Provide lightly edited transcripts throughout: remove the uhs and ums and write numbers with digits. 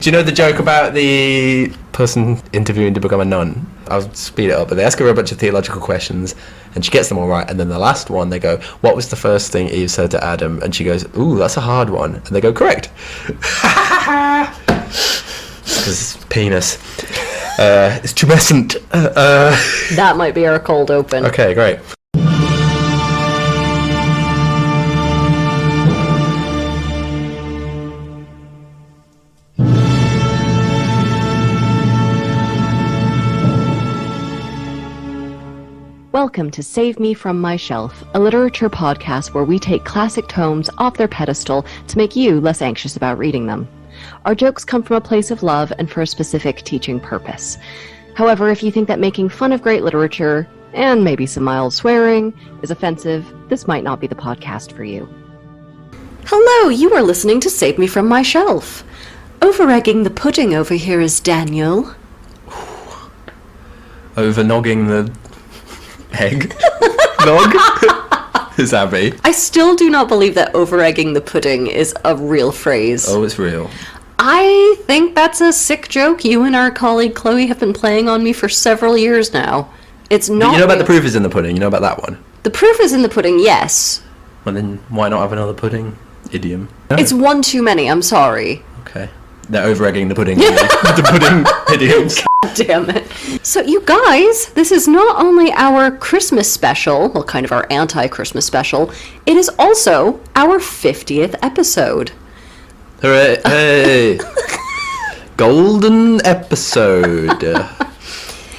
Do you know the joke about the person interviewing to become a nun? I'll speed it up, but they ask her a bunch of theological questions, and she gets them all right, and then the last one, they go, what was the first thing Eve said to Adam? And she goes, ooh, that's a hard one. And they go, correct. Because it's penis. It's tumescent. That might be our cold open. Okay, great. Welcome to Save Me From My Shelf, a literature podcast where we take classic tomes off their pedestal to make you less anxious about reading them. Our jokes come from a place of love and for a specific teaching purpose. However, if you think that making fun of great literature, and maybe some mild swearing, is offensive, this might not be the podcast for you. Hello, you are listening to Save Me From My Shelf. Over-egging the pudding over here is Daniel. Over-nogging the egg? Nog? Is Abby. I still do not believe that over-egging the pudding is a real phrase. Oh, it's real. I think that's a sick joke you and our colleague Chloe have been playing on me for several years now. It's not. You know about the proof is in the pudding? You know about that one? The proof is in the pudding, yes. Well, then why not have another pudding idiom? No. It's one too many, I'm sorry. Okay. They're over-egging the pudding. The pudding idioms. God damn it. So you guys, this is not only our Christmas special, well, kind of our anti-Christmas special, it is also our 50th episode. Hooray! Hey! Golden episode.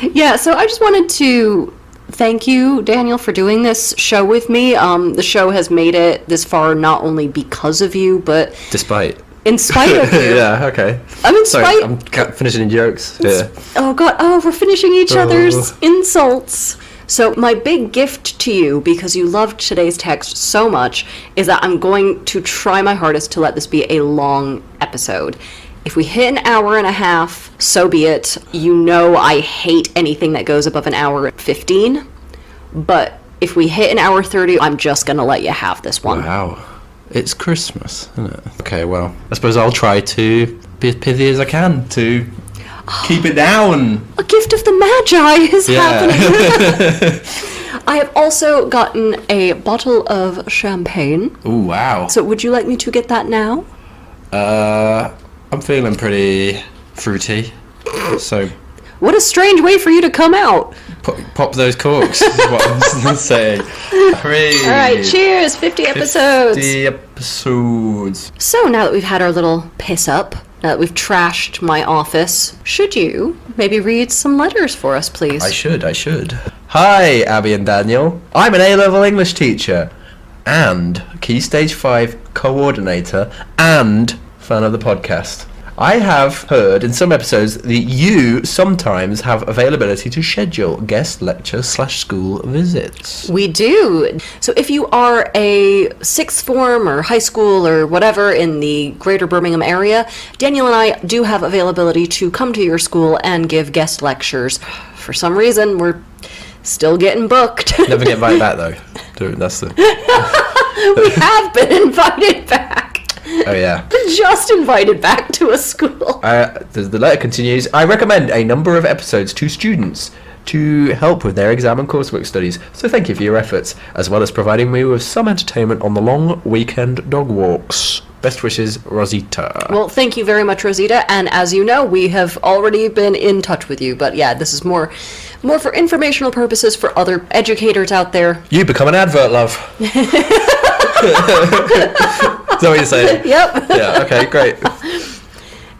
Yeah, so I just wanted to thank you, Daniel, for doing this show with me. The show has made it this far not only because of you, but... In spite of you. Yeah, okay. Sorry, I'm finishing jokes. Yeah. Oh, God. Oh, we're finishing each other's insults. So my big gift to you, because you loved today's text so much, is that I'm going to try my hardest to let this be a long episode. If we hit an hour and a half, so be it. You know I hate anything that goes above an hour at 15. But if we hit an hour 30, I'm just going to let you have this one. Wow. It's Christmas, isn't it? Okay, well, I suppose I'll try to be as pithy as I can to keep it down. A gift of the Magi is happening. I have also gotten a bottle of champagne. Ooh, wow. So would you like me to get that now? I'm feeling pretty fruity, so... What a strange way for you to come out. Pop those corks, is what I'm saying. Hooray. All right, cheers, 50 episodes. 50 episodes. So now that we've had our little piss up, now that we've trashed my office, should you maybe read some letters for us, please? I should. Hi, Abby and Daniel. I'm an A-level English teacher and Key Stage 5 coordinator and fan of the podcast. I have heard in some episodes that you sometimes have availability to schedule guest lecture/school visits. We do. So if you are a sixth form or high school or whatever in the greater Birmingham area, Daniel and I do have availability to come to your school and give guest lectures. For some reason, we're still getting booked. Never get invited back though. That's the... We have been invited back. Oh yeah. Just invited back to a school. The letter continues. I recommend a number of episodes to students to help with their exam and coursework studies. So thank you for your efforts, as well as providing me with some entertainment on the long weekend dog walks. Best wishes, Rosita. Well, thank you very much, Rosita. And as you know, we have already been in touch with you. But yeah, this is more for informational purposes for other educators out there. You become an advert, love. Is that what you're saying? Yep. Yeah, okay, great.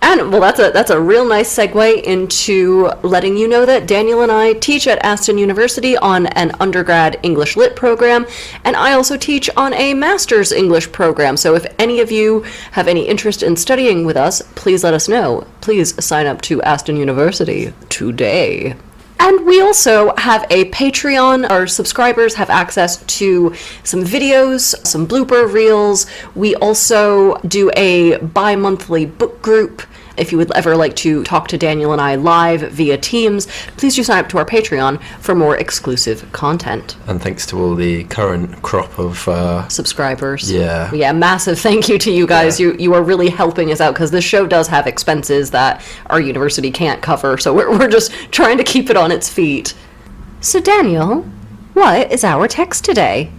And, well, that's a real nice segue into letting you know that Daniel and I teach at Aston University on an undergrad English Lit program, and I also teach on a master's English program. So if any of you have any interest in studying with us, please let us know. Please sign up to Aston University today. And we also have a Patreon. Our subscribers have access to some videos, some blooper reels. We also do a bi-monthly book group If you would ever like to talk to Daniel and I live via Teams, please do sign up to our Patreon for more exclusive content. And thanks to all the current crop of subscribers. Yeah, massive thank you to you guys. You are really helping us out, because this show does have expenses that our university can't cover, so we're just trying to keep it on its feet. So Daniel, what is our text today?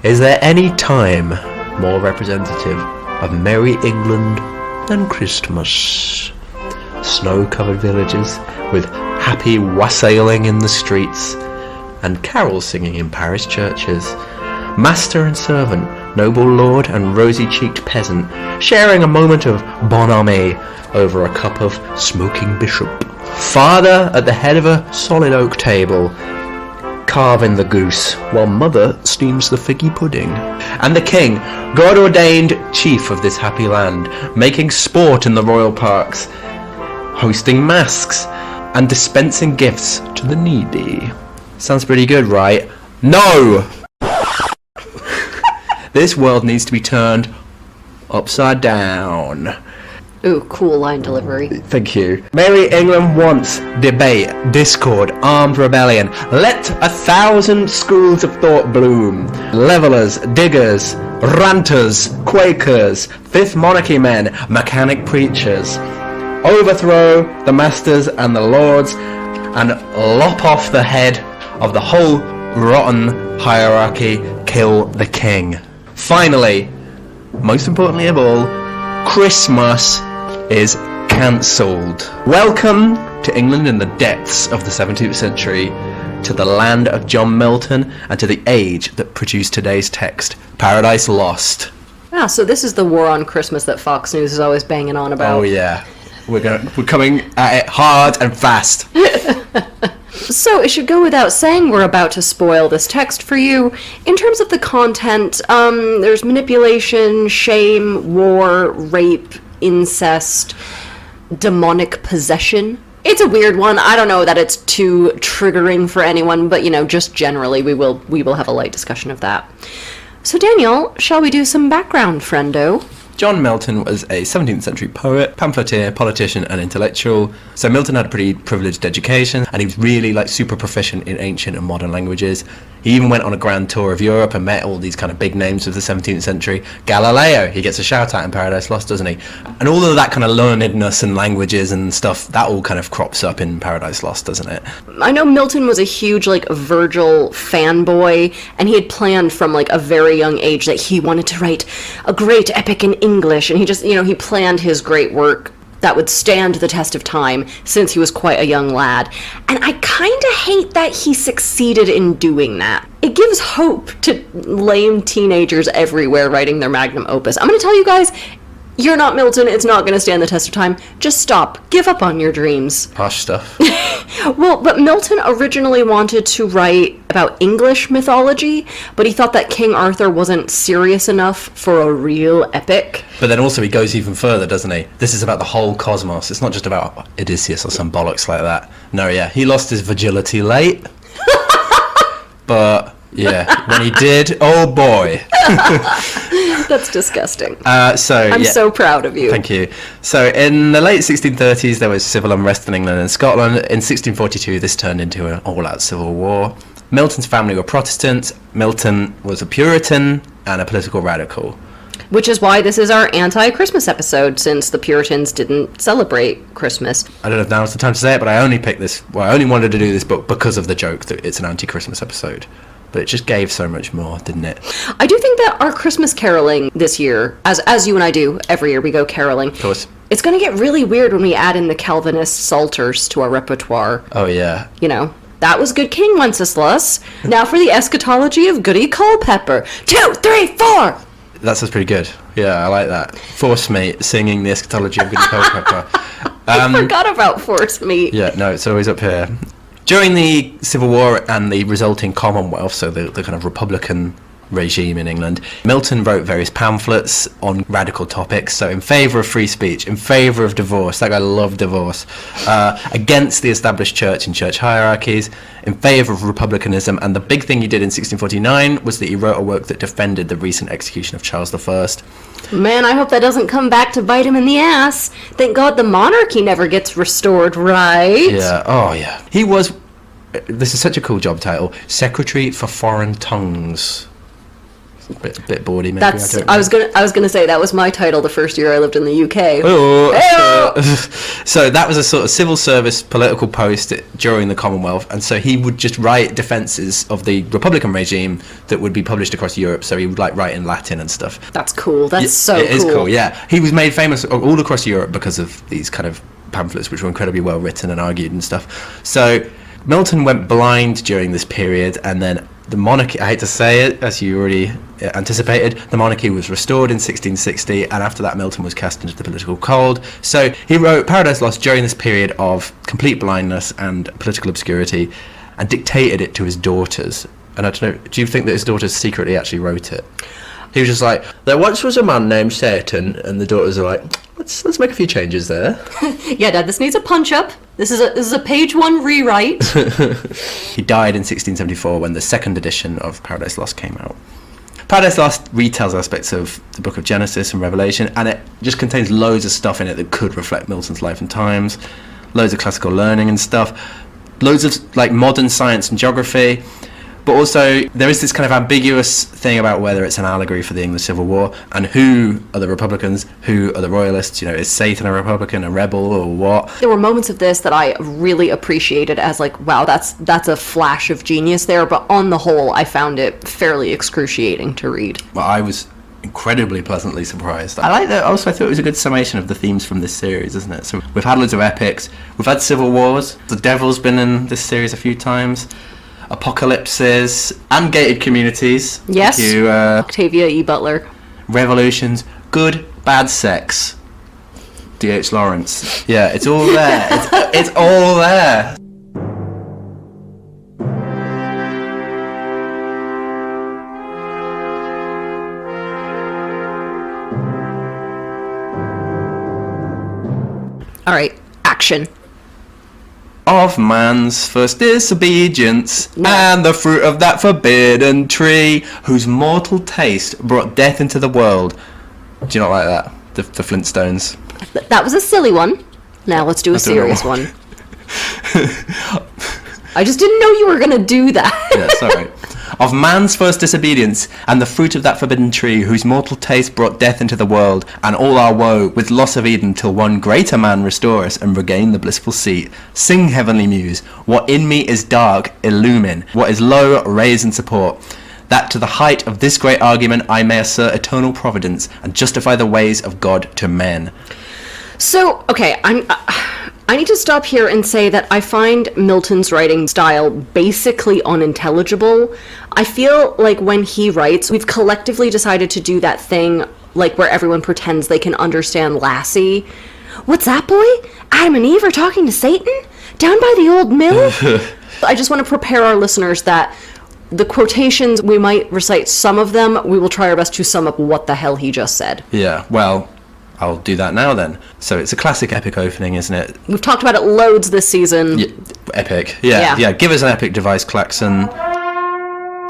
Is there any time more representative of Merry England than Christmas? Snow-covered villages with happy wassailing in the streets and carols singing in parish churches. Master and servant, noble lord and rosy-cheeked peasant, sharing a moment of bonhomie over a cup of smoking bishop. Father at the head of a solid oak table, carving the goose, while mother steams the figgy pudding. And the king, God-ordained chief of this happy land, making sport in the royal parks, hosting masques, and dispensing gifts to the needy. Sounds pretty good, right? No! This world needs to be turned upside down. Ooh, cool line delivery. Thank you. Merry England wants debate, discord, armed rebellion. Let 1,000 schools of thought bloom. Levelers, diggers, ranters, quakers, Fifth Monarchy men, mechanic preachers. Overthrow the masters and the lords and lop off the head of the whole rotten hierarchy. Kill the king. Finally, most importantly of all, Christmas is cancelled. Welcome to England in the depths of the 17th century, to the land of John Milton, and to the age that produced today's text, Paradise Lost. Ah, so this is the war on Christmas that Fox News is always banging on about. Oh yeah, we're coming at it hard and fast. So it should go without saying we're about to spoil this text for you. In terms of the content, there's manipulation, shame, war, rape, incest, demonic possession. It's a weird one. I don't know that it's too triggering for anyone, but just generally we will have a light discussion of that. So Daniel, shall we do some background, friendo? John Milton was a 17th century poet, pamphleteer, politician and intellectual. So Milton had a pretty privileged education, and he was really super proficient in ancient and modern languages. He even went on a grand tour of Europe and met all these kind of big names of the 17th century. Galileo, he gets a shout out in Paradise Lost, doesn't he? And all of that kind of learnedness and languages and stuff, that all kind of crops up in Paradise Lost, doesn't it? I know Milton was a huge Virgil fanboy, and he had planned from a very young age that he wanted to write a great epic in English, and he just, he planned his great work that would stand the test of time since he was quite a young lad. And I kind of hate that he succeeded in doing that. It gives hope to lame teenagers everywhere writing their magnum opus. I'm going to tell you guys, you're not Milton, it's not going to stand the test of time. Just stop. Give up on your dreams. Harsh stuff. Well, but Milton originally wanted to write about English mythology, but he thought that King Arthur wasn't serious enough for a real epic. But then also he goes even further, doesn't he? This is about the whole cosmos. It's not just about Odysseus or some bollocks like that. No, yeah, he lost his virginity late. But yeah, when he did, oh boy. That's disgusting. I'm so proud of you. Thank you. So in the late 1630s, there was civil unrest in England and Scotland. In 1642, this turned into an all-out civil war. Milton's family were Protestant. Milton was a Puritan and a political radical. Which is why this is our anti-Christmas episode, since the Puritans didn't celebrate Christmas. I don't know if now's the time to say it, but I only picked this, I only wanted to do this book because of the joke that it's an anti-Christmas episode. But it just gave so much more, didn't it? I do think that our Christmas caroling this year, as you and I do every year, we go caroling. Of course. It's going to get really weird when we add in the Calvinist psalters to our repertoire. Oh, yeah. That was Good King Wenceslas. Now for the eschatology of Goody Culpepper. 2, 3, 4! That sounds pretty good. Yeah, I like that. Force Mate singing the eschatology of Goody Culpepper. I forgot about Force Meat. Yeah, no, it's always up here. During the Civil War and the resulting Commonwealth, so the kind of Republican regime in England. Milton wrote various pamphlets on radical topics, so in favour of free speech, in favour of divorce, that guy loved divorce, against the established church and church hierarchies, in favour of republicanism, and the big thing he did in 1649 was that he wrote a work that defended the recent execution of Charles I. Man, I hope that doesn't come back to bite him in the ass. Thank God the monarchy never gets restored, right? Yeah, oh yeah. He was, this is such a cool job title, Secretary for Foreign Tongues. Bit bawdy, maybe. I was gonna say that was my title the first year I lived in the UK. So that was a sort of civil service political post during the Commonwealth, and so he would just write defences of the Republican regime that would be published across Europe. So he would like write in Latin and stuff. That's cool. That's It is cool. cool. Yeah, he was made famous all across Europe because of these kind of pamphlets, which were incredibly well written and argued and stuff. So Milton went blind during this period, and then the monarchy, I hate to say it, as you already anticipated, the monarchy was restored in 1660, and after that Milton was cast into the political cold. So he wrote Paradise Lost during this period of complete blindness and political obscurity, and dictated it to his daughters. And I don't know, do you think that his daughters secretly actually wrote it? He was just like, there once was a man named Satan, and the daughters are like, let's make a few changes there. Yeah, Dad, this needs a punch-up. This is a page 1 rewrite. He died in 1674 when the second edition of Paradise Lost came out. Paradise Lost retells aspects of the book of Genesis and Revelation, and it just contains loads of stuff in it that could reflect Milton's life and times, loads of classical learning and stuff, loads of like modern science and geography. But also, there is this kind of ambiguous thing about whether it's an allegory for the English Civil War, and who are the Republicans, who are the Royalists, you know, is Satan a Republican, a rebel, or what? There were moments of this that I really appreciated as like, wow, that's a flash of genius there, but on the whole, I found it fairly excruciating to read. Well, I was incredibly pleasantly surprised. I like that. Also, I thought it was a good summation of the themes from this series, isn't it? So we've had loads of epics, we've had civil wars, the devil's been in this series a few times, apocalypses, and gated communities. Yes. Thank you, Octavia E. Butler. Revolutions, good, bad sex. D.H. Lawrence. Yeah, it's all there. It's all there. All right, action. Of man's first disobedience, and the fruit of that forbidden tree, whose mortal taste brought death into the world. Do you not like that? The Flintstones. That was a silly one. Now let's do a serious one. I just didn't know you were going to do that. Yeah, sorry. Of man's first disobedience, and the fruit of that forbidden tree, whose mortal taste brought death into the world, and all our woe, with loss of Eden, till one greater man restore us, and regain the blissful seat. Sing, heavenly muse, what in me is dark, illumine, what is low, raise and support, that to the height of this great argument I may assert eternal providence, and justify the ways of God to men. So, okay, I need to stop here and say that I find Milton's writing style basically unintelligible. I feel like when he writes, we've collectively decided to do that thing like where everyone pretends they can understand Lassie. What's that, boy? Adam and Eve are talking to Satan? Down by the old mill? I just want to prepare our listeners that the quotations, we might recite some of them. We will try our best to sum up what the hell he just said. Yeah, well, I'll do that now then. So it's a classic epic opening, isn't it? We've talked about it loads this season. Yeah, epic. Yeah. Give us an epic device, Klaxon.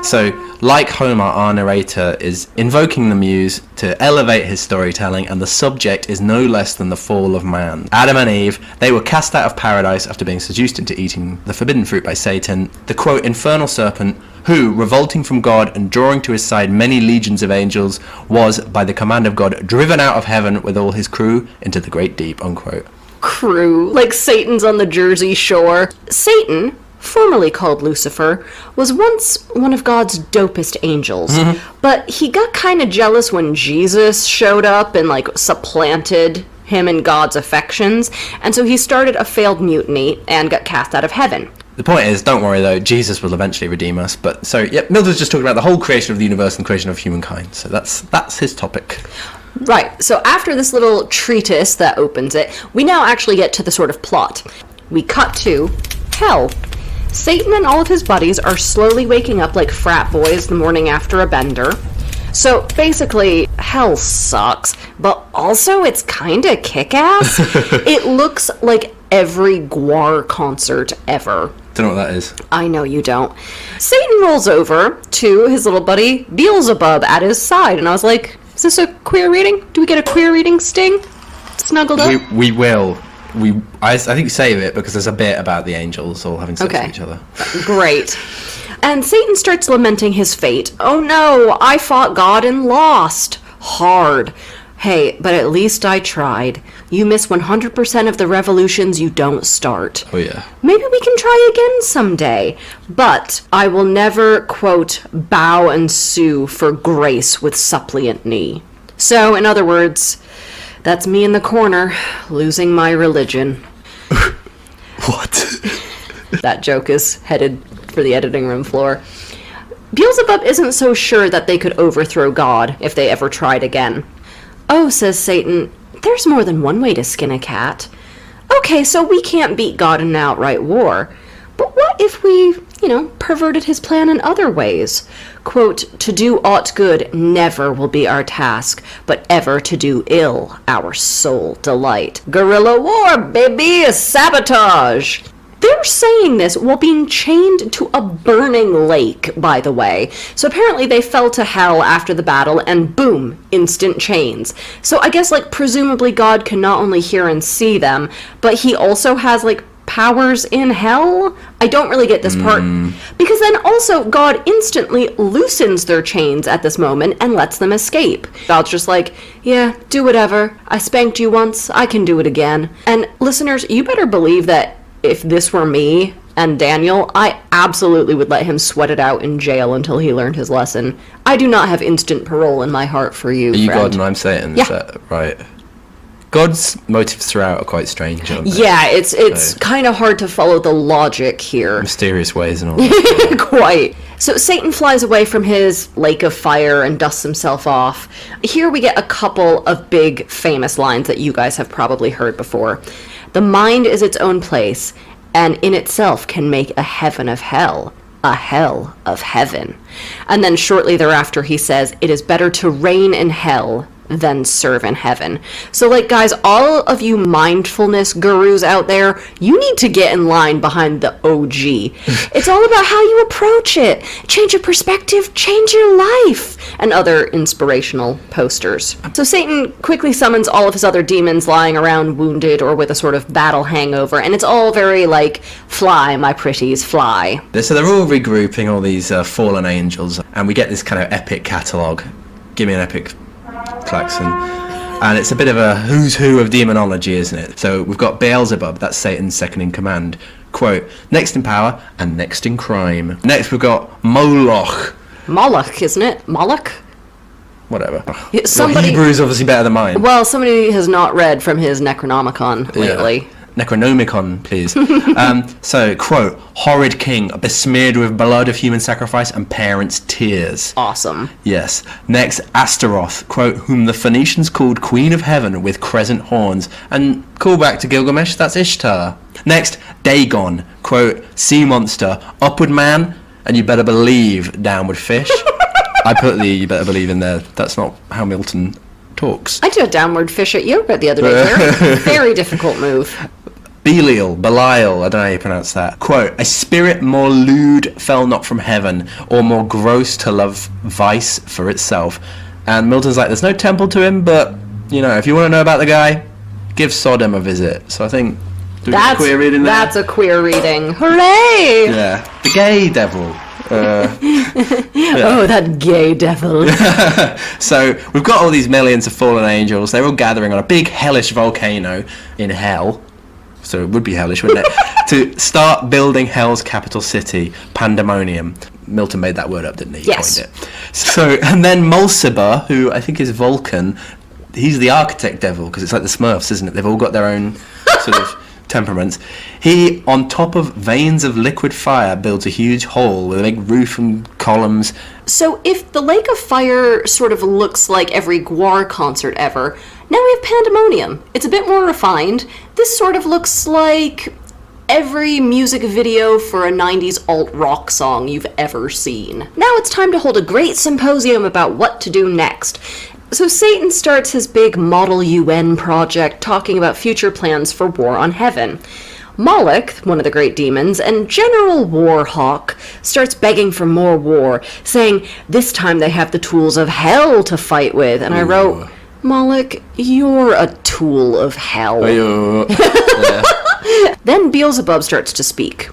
So, like Homer, our narrator is invoking the muse to elevate his storytelling, and the subject is no less than the fall of man. Adam and Eve, they were cast out of paradise after being seduced into eating the forbidden fruit by Satan. The quote, infernal serpent, who, revolting from God and drawing to his side many legions of angels, was, by the command of God, driven out of heaven with all his crew into the great deep, unquote. Crew, like Satan's on the Jersey Shore. Satan, formerly called Lucifer, was once one of God's dopest angels, but he got kind of jealous when Jesus showed up and, like, supplanted him in God's affections, and so he started a failed mutiny and got cast out of heaven. The point is, don't worry though, Jesus will eventually redeem us. But so, yeah, Milton's just talking about the whole creation of the universe and creation of humankind. So that's his topic. Right. So after this little treatise that opens it, we now actually get to the sort of plot. We cut to hell. Satan and all of his buddies are slowly waking up like frat boys the morning after a bender. So basically, hell sucks, but also it's kinda kick-ass. It looks like every Gwar concert ever. Don't know what that is. I know you don't. Satan rolls over to his little buddy Beelzebub at his side, and I was like, is this a queer reading? Do we get a queer reading sting? Snuggled up? We will. I think save it because there's a bit about the angels all having sex with each other. Great. And Satan starts lamenting his fate. Oh no, I fought God and lost. Hard. Hey, but at least I tried. You miss 100% of the revolutions you don't start. Oh yeah. Maybe we can try again someday. But I will never, quote, bow and sue for grace with suppliant knee. So, in other words, that's me in the corner, losing my religion. What? That joke is headed for the editing room floor. Beelzebub isn't so sure that they could overthrow God if they ever tried again. Oh, says Satan, there's more than one way to skin a cat. Okay, so we can't beat God in an outright war. But what if we, perverted his plan in other ways? Quote, to do aught good never will be our task, but ever to do ill our sole delight. Guerrilla war, baby! Sabotage! They're saying this while being chained to a burning lake, by the way. So apparently they fell to hell after the battle, and boom, instant chains. So I guess, presumably God can not only hear and see them, but he also has, powers in hell? I don't really get this part. Because then also God instantly loosens their chains at this moment and lets them escape. God's just like, yeah, do whatever. I spanked you once, I can do it again. And listeners, you better believe that if this were me and Daniel, I absolutely would let him sweat it out in jail until he learned his lesson. I do not have instant parole in my heart for you, Are you friend. God and I'm Satan? Yeah. Is that right? God's motives throughout are quite strange, aren't they? Yeah, it's kind of hard to follow the logic here. Mysterious ways and all that. Quite. So Satan flies away from his lake of fire and dusts himself off. Here we get a couple of big famous lines that you guys have probably heard before. The mind is its own place, and in itself can make a heaven of hell, a hell of heaven. And then shortly thereafter he says, it is better to reign in hell than serve in heaven. So guys, all of you mindfulness gurus out there, you need to get in line behind the OG. It's all about how you approach it. Change your perspective, change your life, and other inspirational posters. So Satan quickly summons all of his other demons lying around wounded or with a sort of battle hangover, and it's all very fly, my pretties, fly. So they're all regrouping all these fallen angels, and we get this kind of epic catalogue. Give me an epic klaxon. And it's a bit of a who's who of demonology, isn't it? So we've got Beelzebub, that's Satan's second in command. Quote, next in power and next in crime. Next we've got Moloch. Moloch, isn't it? Moloch? Whatever. Somebody, Your Hebrew is obviously better than mine. Well, somebody has not read from his Necronomicon lately. Yeah. Necronomicon, please. So, quote, horrid king, besmeared with blood of human sacrifice and parents' tears. Awesome. Yes. Next, Astaroth, quote, whom the Phoenicians called Queen of Heaven with crescent horns. And call back to Gilgamesh, that's Ishtar. Next, Dagon, quote, sea monster, upward man, and you better believe downward fish. I put the you better believe in there. That's not how Milton talks. I did a downward fish at yoga the other day. Very difficult move. Belial, I don't know how you pronounce that. Quote, a spirit more lewd fell not from heaven, or more gross to love vice for itself. And Milton's like, there's no temple to him, but, if you want to know about the guy, give Sodom a visit. So I think, that's a queer reading there? That's a queer reading. Hooray! Yeah. The gay devil. Oh, that gay devil. So we've got all these millions of fallen angels. They're all gathering on a big hellish volcano in hell. So it would be hellish, wouldn't it? To start building hell's capital city, Pandemonium. Milton made that word up, didn't he? Yes. He coined it. So, and then Mulciber, who I think is Vulcan, he's the architect devil, because it's like the Smurfs, isn't it? They've all got their own sort of temperaments. He, on top of veins of liquid fire, builds a huge hall with a big roof and columns. So if the Lake of Fire sort of looks like every Gwar concert ever, now we have Pandemonium. It's a bit more refined. This sort of looks like every music video for a 90s alt-rock song you've ever seen. Now it's time to hold a great symposium about what to do next. So Satan starts his big Model UN project talking about future plans for war on heaven. Moloch, one of the great demons, and General Warhawk starts begging for more war, saying this time they have the tools of hell to fight with. And I wrote, Moloch, you're a tool of hell. Then Beelzebub starts to speak.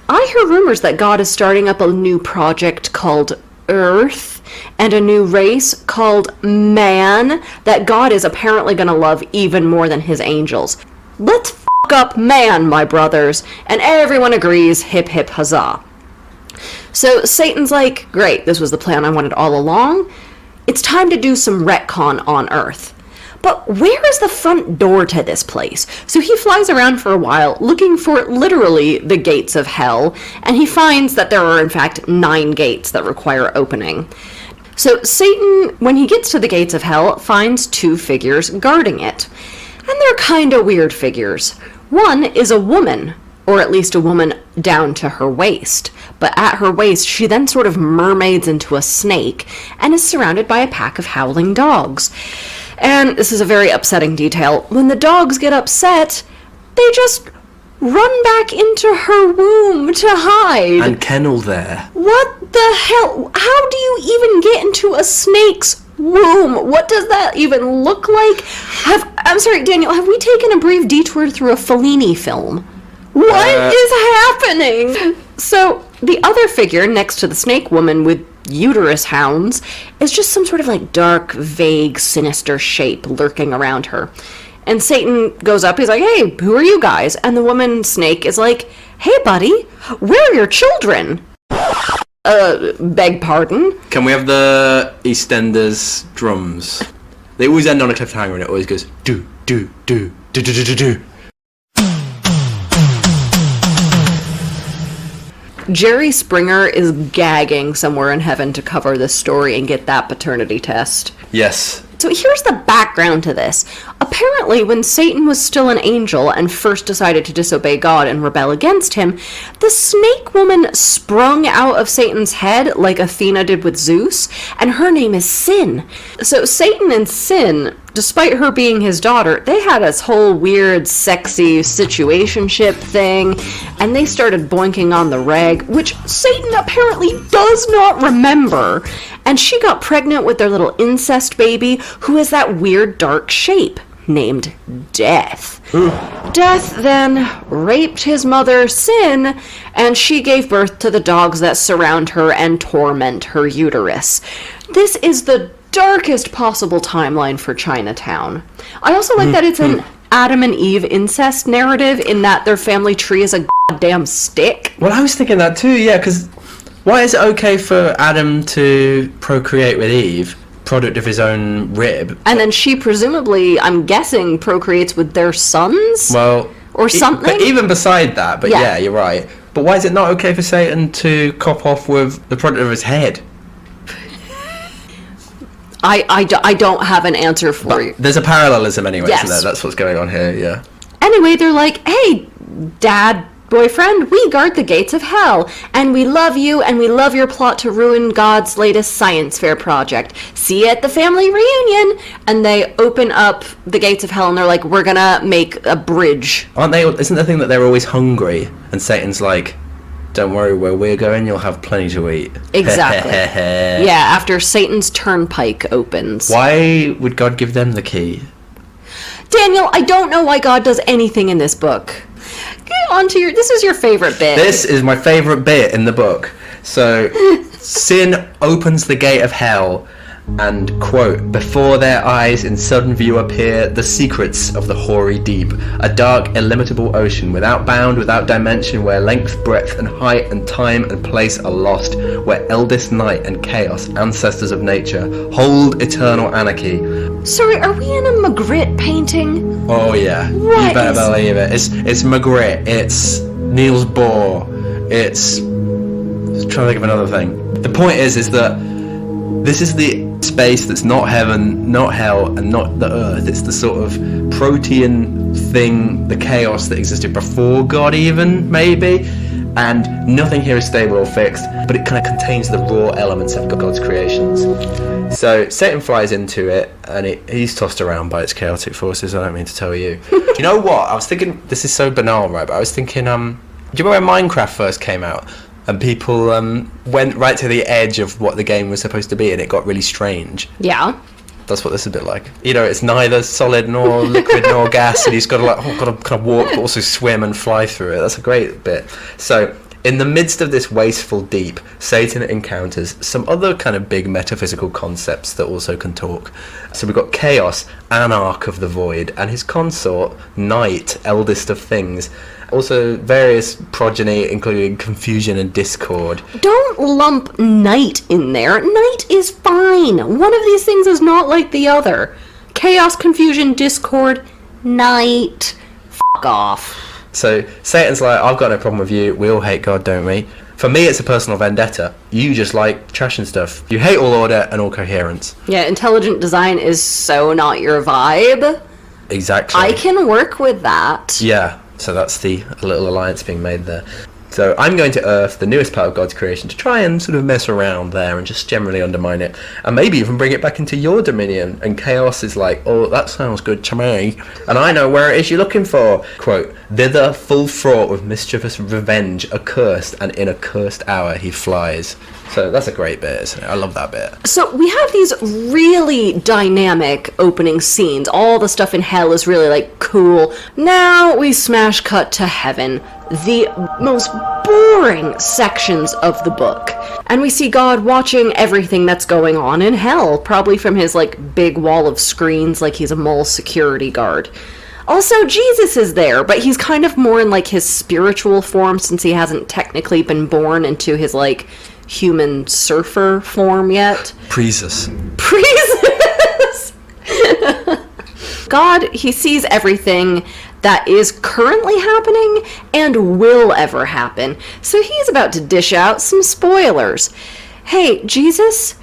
I hear rumors that God is starting up a new project called Earth, and a new race called Man that God is apparently going to love even more than his angels. Let's f*** up Man, my brothers. And everyone agrees, hip hip huzzah. So Satan's like, great, this was the plan I wanted all along. It's time to do some retcon on Earth. But where is the front door to this place? So he flies around for a while, looking for literally the gates of hell, and he finds that there are in fact 9 gates that require opening. So Satan, when he gets to the gates of hell, finds 2 figures guarding it. And they're kinda weird figures. One is a woman, or at least a woman down to her waist. But at her waist, she then sort of mermaids into a snake, and is surrounded by a pack of howling dogs. And this is a very upsetting detail. When the dogs get upset, they just run back into her womb to hide. And kennel there. What the hell? How do you even get into a snake's womb? What does that even look like? I'm sorry, Daniel, have we taken a brief detour through a Fellini film? What is happening? So, the other figure next to the snake woman with uterus hounds is just some sort of like dark, vague, sinister shape lurking around her. And Satan goes up, he's like, hey, who are you guys? And the woman snake is like, hey buddy, where are your children? Beg pardon? Can we have the EastEnders drums? They always end on a cliffhanger and it always goes do, do, do, do, do, do, do, do. Jerry Springer is gagging somewhere in heaven to cover this story and get that paternity test. Yes. So here's the background to this. Apparently, when Satan was still an angel and first decided to disobey God and rebel against him, the snake woman sprung out of Satan's head like Athena did with Zeus, and her name is Sin. So Satan and Sin, despite her being his daughter, they had this whole weird, sexy situationship thing, and they started boinking on the reg, which Satan apparently does not remember. And she got pregnant with their little incest baby, who is that weird dark shape named Death. Death then raped his mother, Sin, and she gave birth to the dogs that surround her and torment her uterus. This is the darkest possible timeline for Chinatown. I also like that it's an Adam and Eve incest narrative in that their family tree is a goddamn stick. Well, I was thinking that too, yeah, because why is it okay for Adam to procreate with Eve, product of his own rib? And then she presumably, I'm guessing, procreates with their sons? Well, or something? But even beside that, but yeah, you're right. But why is it not okay for Satan to cop off with the product of his head? I don't have an answer for you. There's a parallelism anyway, yes. Isn't there? That's what's going on here, yeah. Anyway, they're like, hey, Dad, boyfriend, we guard the gates of hell, and we love you, and we love your plot to ruin God's latest science fair project. See you at the family reunion. And they open up the gates of hell, and they're like, we're gonna make a bridge. Aren't they? Isn't the thing that they're always hungry? And Satan's like, don't worry, where we're going, you'll have plenty to eat. Exactly. Yeah, after Satan's turnpike opens. Why would God give them the key? Daniel, I don't know why God does anything in this book. Get on to this is your favorite bit. This is my favorite bit in the book. So, Sin opens the gate of hell and, quote, before their eyes in sudden view appear the secrets of the hoary deep, a dark, illimitable ocean, without bound, without dimension, where length, breadth, and height, and time and place are lost, where eldest night and chaos, ancestors of nature, hold eternal anarchy. Sorry, are we in a Magritte painting? Oh yeah, you better believe it. It's Magritte, it's Niels Bohr, it's... I'm trying to think of another thing. The point is that this is the space that's not heaven, not hell, and not the earth. It's the sort of protean thing, the chaos that existed before God even, maybe. And nothing here is stable or fixed, but it kind of contains the raw elements of God's creations. So Satan flies into it, and he's tossed around by its chaotic forces. I don't mean to tell you. Do you know what? I was thinking, this is so banal, right? But I was thinking, do you remember when Minecraft first came out? And people went right to the edge of what the game was supposed to be, and it got really strange. Yeah. That's what this is a bit like. You know, it's neither solid nor liquid nor gas, and he's got to kind of walk, but also swim and fly through it. That's a great bit. So, in the midst of this wasteful deep, Satan encounters some other kind of big metaphysical concepts that also can talk. So we've got chaos, anarch of the void, and his consort, night, eldest of things. Also various progeny, including confusion and discord. Don't lump night in there. Night is fine. One of these things is not like the other. Chaos, confusion, discord, night. Fuck off. So Satan's like, I've got no problem with you. We all hate God, don't we? For me, it's a personal vendetta. You just like trash and stuff. You hate all order and all coherence. Yeah, intelligent design is so not your vibe. Exactly. I can work with that. Yeah. So that's the little alliance being made there. So I'm going to Earth, the newest part of God's creation, to try and sort of mess around there and just generally undermine it. And maybe even bring it back into your dominion. And Chaos is like, oh, that sounds good to me. And I know where it is you're looking for. Quote, thither full fraught with mischievous revenge, accursed, and in a cursed hour he flies. So that's a great bit, isn't it? I love that bit. So we have these really dynamic opening scenes. All the stuff in hell is really like cool. Now we smash cut to heaven, the most boring sections of the book. And we see God watching everything that's going on in hell, probably from his like big wall of screens like he's a mall security guard. Also, Jesus is there, but he's kind of more in like his spiritual form since he hasn't technically been born into his like human surfer form yet. Presus. God, he sees everything that is currently happening and will ever happen. So he's about to dish out some spoilers. Hey, Jesus,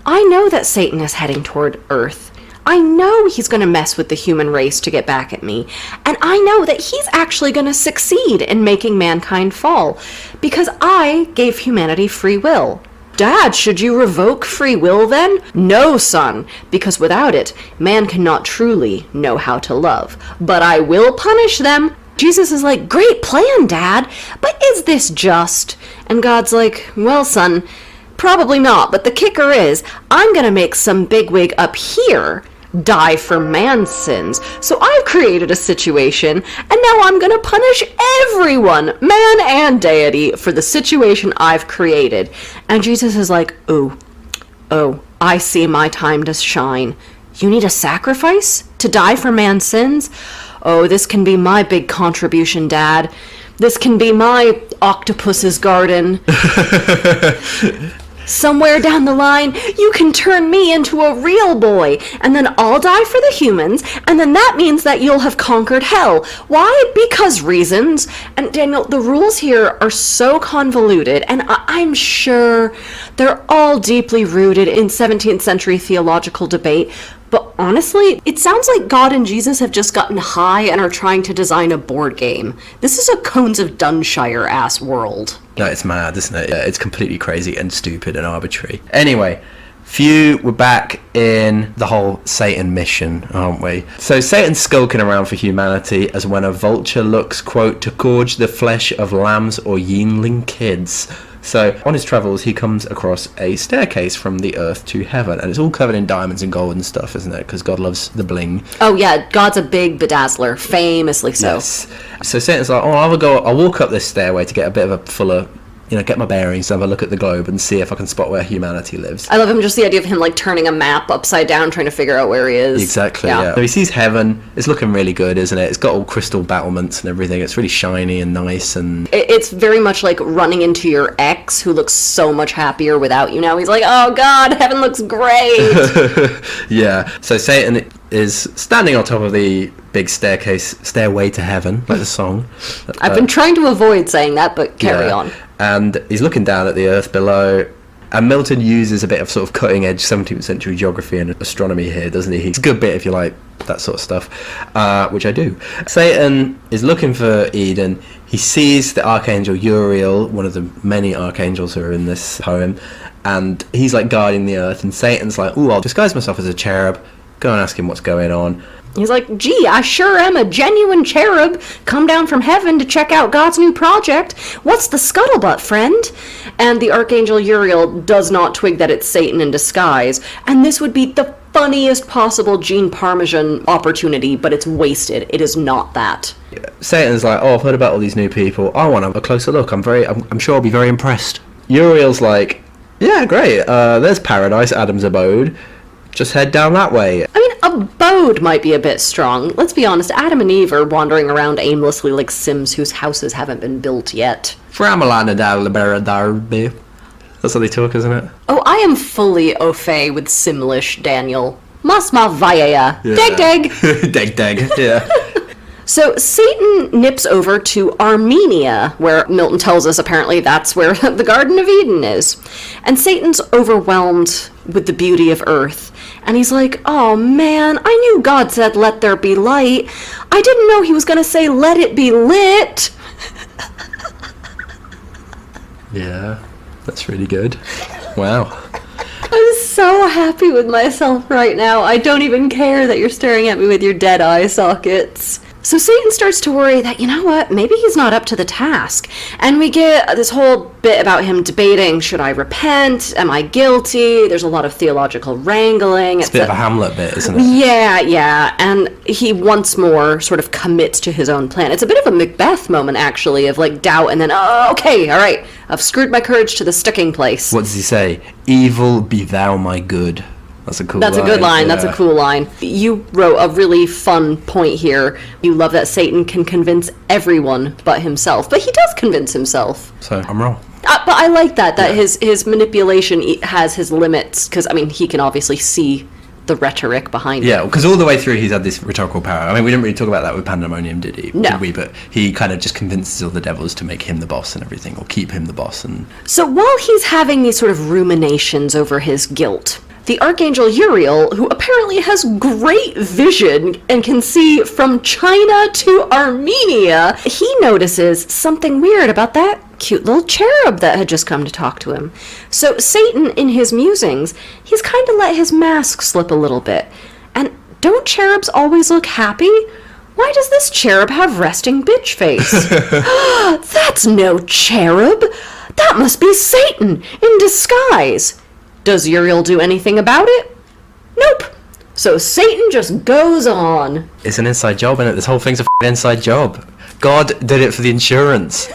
I know that Satan is heading toward Earth. I know he's going to mess with the human race to get back at me. And I know that he's actually going to succeed in making mankind fall. Because I gave humanity free will. Dad, should you revoke free will then? No, son, because without it, man cannot truly know how to love. But I will punish them. Jesus is like, great plan, Dad, but is this just? And God's like, well, son, probably not, but the kicker is, I'm gonna make some bigwig up here die for man's sins. So I've created a situation, and now I'm gonna punish everyone, man and deity, for the situation I've created. And Jesus is like, oh, I see my time to shine. You need a sacrifice to die for man's sins? Oh, this can be my big contribution, Dad. This can be my octopus's garden. Somewhere down the line, you can turn me into a real boy, and then I'll die for the humans, and then that means that you'll have conquered hell. Why? Because reasons. And Daniel, the rules here are so convoluted, and I'm sure they're all deeply rooted in 17th century theological debate. But honestly, it sounds like God and Jesus have just gotten high and are trying to design a board game. This is a Cones of Dunshire-ass world. No, it's mad, isn't it? Yeah, it's completely crazy and stupid and arbitrary. Anyway, we're back in the whole Satan mission, aren't we? So Satan's skulking around for humanity as when a vulture looks, quote, to gorge the flesh of lambs or yeanling kids. So on his travels, he comes across a staircase from the earth to heaven, and it's all covered in diamonds and gold and stuff, isn't it? Because God loves the bling. Oh yeah, God's a big bedazzler, famously so. Yes. So Satan's like, I'll walk up this stairway to get a bit of a fuller, get my bearings, have a look at the globe and see if I can spot where humanity lives. I love him, just the idea of him like turning a map upside down, trying to figure out where he is. Exactly, yeah. So he sees heaven. It's looking really good, isn't it? It's got all crystal battlements and everything. It's really shiny and nice. And it's very much like running into your ex who looks so much happier without you now. He's like, oh God, heaven looks great. Yeah. So Satan is standing on top of the big stairway to heaven, like the song. I've been trying to avoid saying that, but carry on. And he's looking down at the earth below, And Milton uses a bit of sort of cutting-edge 17th century geography and astronomy here, doesn't he? It's a good bit if you like that sort of stuff, which I do. Satan is looking for Eden. He sees the Archangel Uriel, one of the many archangels who are in this poem, and he's like guarding the earth, and Satan's like, ooh, I'll disguise myself as a cherub, go and ask him what's going on. He's like, gee, I sure am a genuine cherub, come down from heaven to check out God's new project. What's the scuttlebutt, friend? And the Archangel Uriel does not twig that it's Satan in disguise, and this would be the funniest possible Gene Parmesan opportunity, but it's wasted. It is not that. Satan's like, oh, I've heard about all these new people. I want a closer look. I'm sure I'll be very impressed. Uriel's like, yeah, great. There's paradise, Adam's abode. Just head down that way. I mean, abode might be a bit strong. Let's be honest, Adam and Eve are wandering around aimlessly like Sims whose houses haven't been built yet. That's how they talk, isn't it? Oh, I am fully au fait with Simlish, Daniel. Masma vaya. Deg deg. Deg deg, yeah. So Satan nips over to Armenia, where Milton tells us apparently that's where the Garden of Eden is. And Satan's overwhelmed with the beauty of earth. And he's like, oh man, I knew God said let there be light. I didn't know he was going to say let it be lit. Yeah, that's really good. Wow. I'm so happy with myself right now. I don't even care that you're staring at me with your dead eye sockets. So Satan starts to worry that, you know what, maybe he's not up to the task. And we get this whole bit about him debating, should I repent? Am I guilty? There's a lot of theological wrangling. It's a bit of a Hamlet bit, isn't it? Yeah. And he once more sort of commits to his own plan. It's a bit of a Macbeth moment, actually, of like doubt and then, oh, okay, all right, I've screwed my courage to the sticking place. What does he say? Evil be thou my good. That's a cool line. That's a good line. Yeah. That's a cool line. You wrote a really fun point here. You love that Satan can convince everyone but himself. But he does convince himself. So, I'm wrong. But I like that his manipulation has his limits. Because, I mean, he can obviously see the rhetoric behind it. Yeah, because all the way through he's had this rhetorical power. I mean, we didn't really talk about that with Pandemonium, did he? No. Did we? But he kind of just convinces all the devils to make him the boss and everything, or keep him the boss. And so while he's having these sort of ruminations over his guilt, the Archangel Uriel, who apparently has great vision and can see from China to Armenia, he notices something weird about that cute little cherub that had just come to talk to him. So Satan, in his musings, he's kind of let his mask slip a little bit. And don't cherubs always look happy? Why does this cherub have resting bitch face? That's no cherub! That must be Satan in disguise! Does Uriel do anything about it? Nope. So Satan just goes on. It's an inside job, isn't it? This whole thing's a inside job. God did it for the insurance.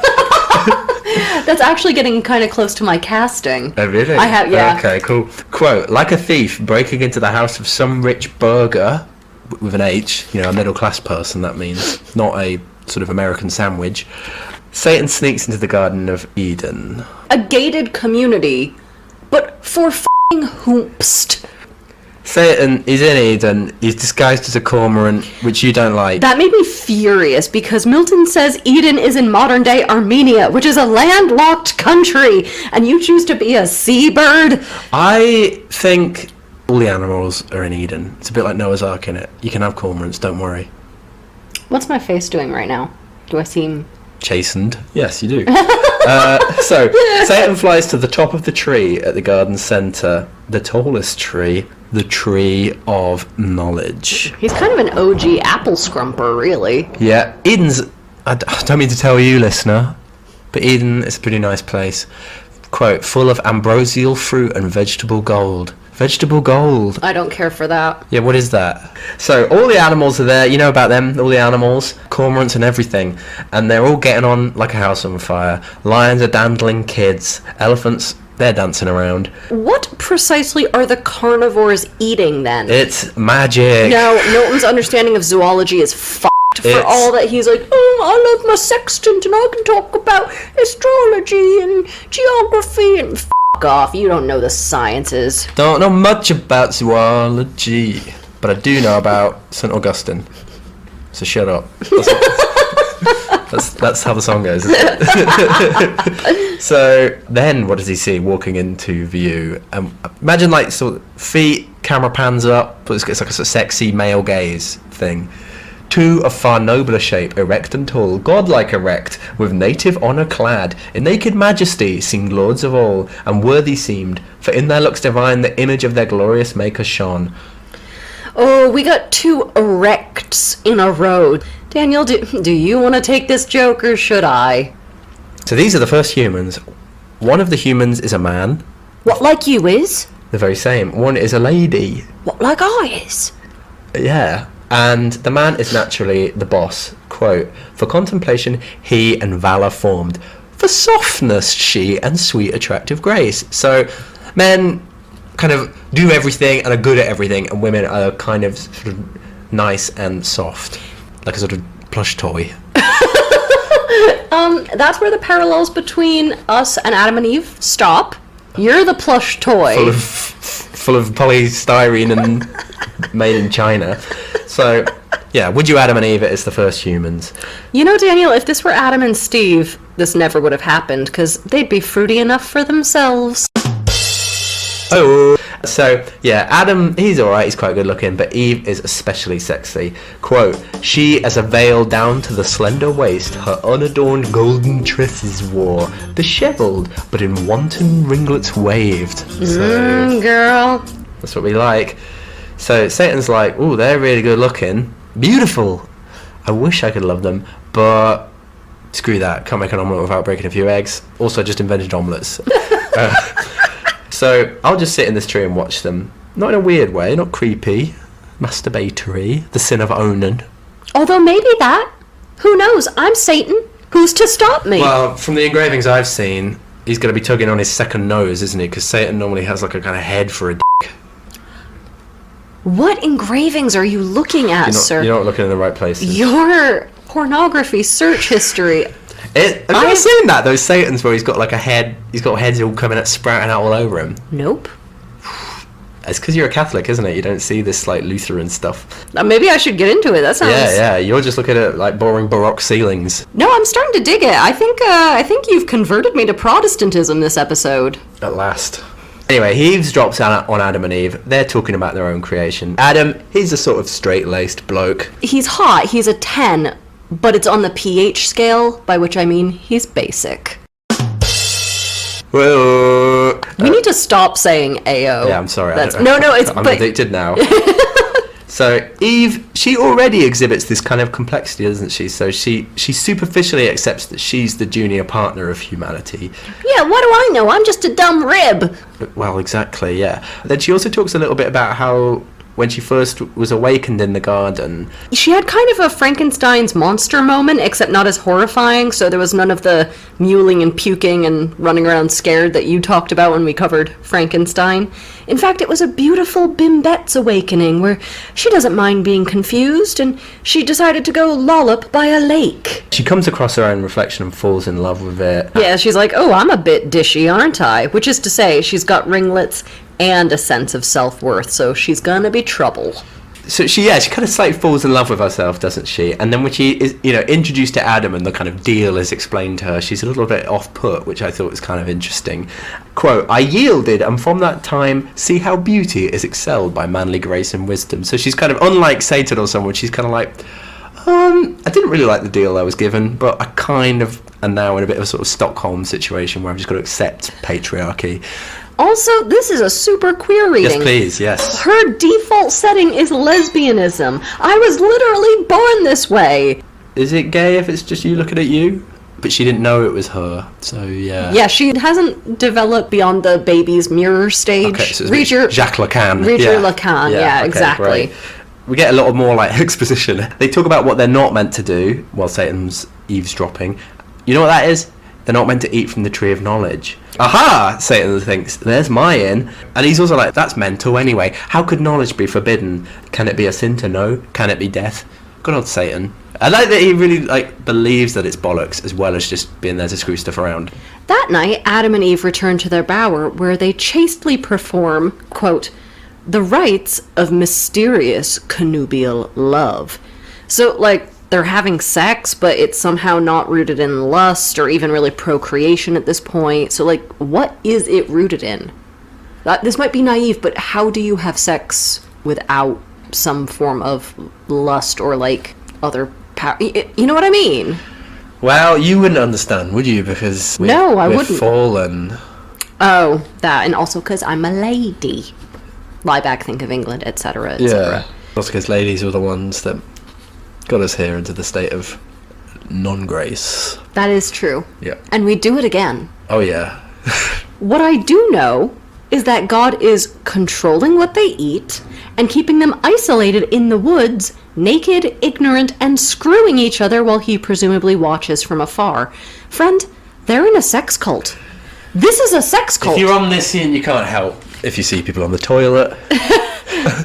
That's actually getting kind of close to my casting. Oh, really? I have, yeah. Okay, cool. Quote, like a thief breaking into the house of some rich burgher, with an H, a middle-class person, that means, not a sort of American sandwich, Satan sneaks into the Garden of Eden. A gated community, but for f***ing hoopst. Satan is in Eden, he's disguised as a cormorant, which you don't like. That made me furious, because Milton says Eden is in modern-day Armenia, which is a landlocked country, and you choose to be a seabird? I think all the animals are in Eden. It's a bit like Noah's Ark, in it. You can have cormorants, don't worry. What's my face doing right now? Do I seem... chastened? Yes, you do. So, Satan flies to the top of the tree at the garden centre, the tallest tree, the tree of knowledge. He's kind of an OG apple scrumper, really. Yeah, Eden's... I don't mean to tell you, listener, but Eden is a pretty nice place. Quote, full of ambrosial fruit and vegetable gold. Vegetable gold. I don't care for that. Yeah, what is that? So, all the animals are there. You know about them, all the animals. Cormorants and everything. And they're all getting on like a house on fire. Lions are dandling kids. Elephants, they're dancing around. What precisely are the carnivores eating, then? It's magic. No, Milton's understanding of zoology is f***ed. For all that he's like, oh, I love my sextant and I can talk about astrology and geography and f*** off. You don't know the sciences. Don't know much about zoology, but I do know about St. Augustine. So shut up. That's how the song goes, isn't it? So then what does he see walking into view? Imagine like sort of feet, camera pans up, but it's like a sort of sexy male gaze thing. Two of far nobler shape, erect and tall, godlike erect, with native honour clad, in naked majesty seemed lords of all, and worthy seemed, for in their looks divine the image of their glorious maker shone. Oh, we got two erects in a row. Daniel, do you want to take this joke, or should I? So these are the first humans. One of the humans is a man. What, like you is? The very same. One is a lady. What, like I is? Yeah. And the man is naturally the boss. Quote, for contemplation he and valour formed, for softness she and sweet attractive grace. So men kind of do everything and are good at everything, and women are kind of sort of nice and soft, like a sort of plush toy. That's where the parallels between us and Adam and Eve stop. You're the plush toy. Full of polystyrene and made in China. So, yeah, would you Adam and Eve it as the first humans? You know, Daniel, if this were Adam and Steve, this never would have happened, because they'd be fruity enough for themselves. Oh, so, yeah, Adam, he's alright, he's quite good looking, but Eve is especially sexy. Quote, she as a veil down to the slender waist, her unadorned golden tresses wore, dishevelled, but in wanton ringlets waved. So, Girl. that's what we like. So Satan's like, ooh, they're really good looking, beautiful. I wish I could love them, but screw that. Can't make an omelette without breaking a few eggs. Also, I just invented omelettes. So I'll just sit in this tree and watch them. Not in a weird way, not creepy, masturbatory, the sin of Onan. Although maybe that. Who knows? I'm Satan. Who's to stop me? Well, from the engravings I've seen, he's going to be tugging on his second nose, isn't he? Because Satan normally has like a kind of head for a dick. What engravings are you looking at, sir? You're not looking in the right places. Your pornography search history. Have you ever seen that? Those Satans where he's got like a head, he's got heads all coming out, sprouting out all over him. Nope. It's because you're a Catholic, isn't it? You don't see this like Lutheran stuff. Maybe I should get into it. That sounds... Yeah. You're just looking at like boring Baroque ceilings. No, I'm starting to dig it. I think you've converted me to Protestantism this episode. At last. Anyway, he eavesdrops on Adam and Eve. They're talking about their own creation. Adam, he's a sort of straight-laced bloke. He's hot. He's a 10, but it's on the pH scale, by which I mean he's basic. Well, we need to stop saying AO. Yeah, I'm sorry. I'm addicted now. So Eve, she already exhibits this kind of complexity, doesn't she? So she superficially accepts that she's the junior partner of humanity. Yeah, what do I know? I'm just a dumb rib. Well, exactly, yeah. Then she also talks a little bit about how when she first was awakened in the garden... She had kind of a Frankenstein's monster moment, except not as horrifying, so there was none of the mewling and puking and running around scared that you talked about when we covered Frankenstein. In fact, it was a beautiful Bimbette's awakening, where she doesn't mind being confused, and she decided to go lollop by a lake. She comes across her own reflection and falls in love with it. Yeah, she's like, oh, I'm a bit dishy, aren't I? Which is to say, she's got ringlets and a sense of self-worth, so she's gonna be trouble. So she kind of slightly falls in love with herself, doesn't she? And then when she is, introduced to Adam and the kind of deal is explained to her, she's a little bit off-put, which I thought was kind of interesting. Quote, I yielded, and from that time, see how beauty is excelled by manly grace and wisdom. So she's kind of, unlike Satan or someone, she's kind of like, I didn't really like the deal I was given, but I kind of am now in a bit of a sort of Stockholm situation where I've just got to accept patriarchy. Also, this is a super queer reading. Yes, please, yes. Her default setting is lesbianism. I was literally born this way. Is it gay if it's just you looking at you? But she didn't know it was her, so yeah. Yeah, she hasn't developed beyond the baby's mirror stage. Okay, so it's Jacques Lacan. Read your Lacan, yeah, okay, exactly. Right. We get a lot more like exposition. They talk about what they're not meant to do while Satan's eavesdropping. You know what that is? They're not meant to eat from the tree of knowledge. Aha! Satan thinks, there's my in. And he's also like, that's mental anyway. How could knowledge be forbidden? Can it be a sin to know? Can it be death? Good old Satan. I like that he really believes that it's bollocks as well as just being there to screw stuff around. That night, Adam and Eve return to their bower where they chastely perform, quote, the rites of mysterious connubial love. So, they're having sex, but it's somehow not rooted in lust or even really procreation at this point. So, like, what is it rooted in? This might be naive, but how do you have sex without some form of lust or, like, other power? You know what I mean? Well, you wouldn't understand, would you? Because No, I we're wouldn't. fallen. Oh, that, and also because I'm a lady. Lie back, think of England, etc., etc. Yeah. Also because ladies were the ones that got us here into the state of non-grace. That is true. Yeah. And we do it again. Oh, yeah. What I do know is that God is controlling what they eat and keeping them isolated in the woods, naked, ignorant, and screwing each other while he presumably watches from afar. Friend, they're in a sex cult. This is a sex cult. If you're omniscient, you can't help if you see people on the toilet.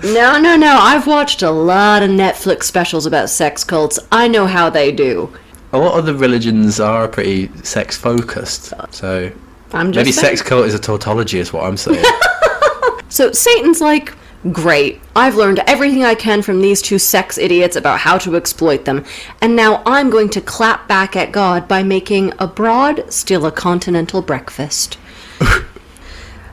No. I've watched a lot of Netflix specials about sex cults. I know how they do. A lot of the religions are pretty sex-focused, so I'm just maybe saying. sex cult is a tautology is what I'm saying. So Satan's like, great, I've learned everything I can from these two sex idiots about how to exploit them, and now I'm going to clap back at God by making a broad, still a continental breakfast.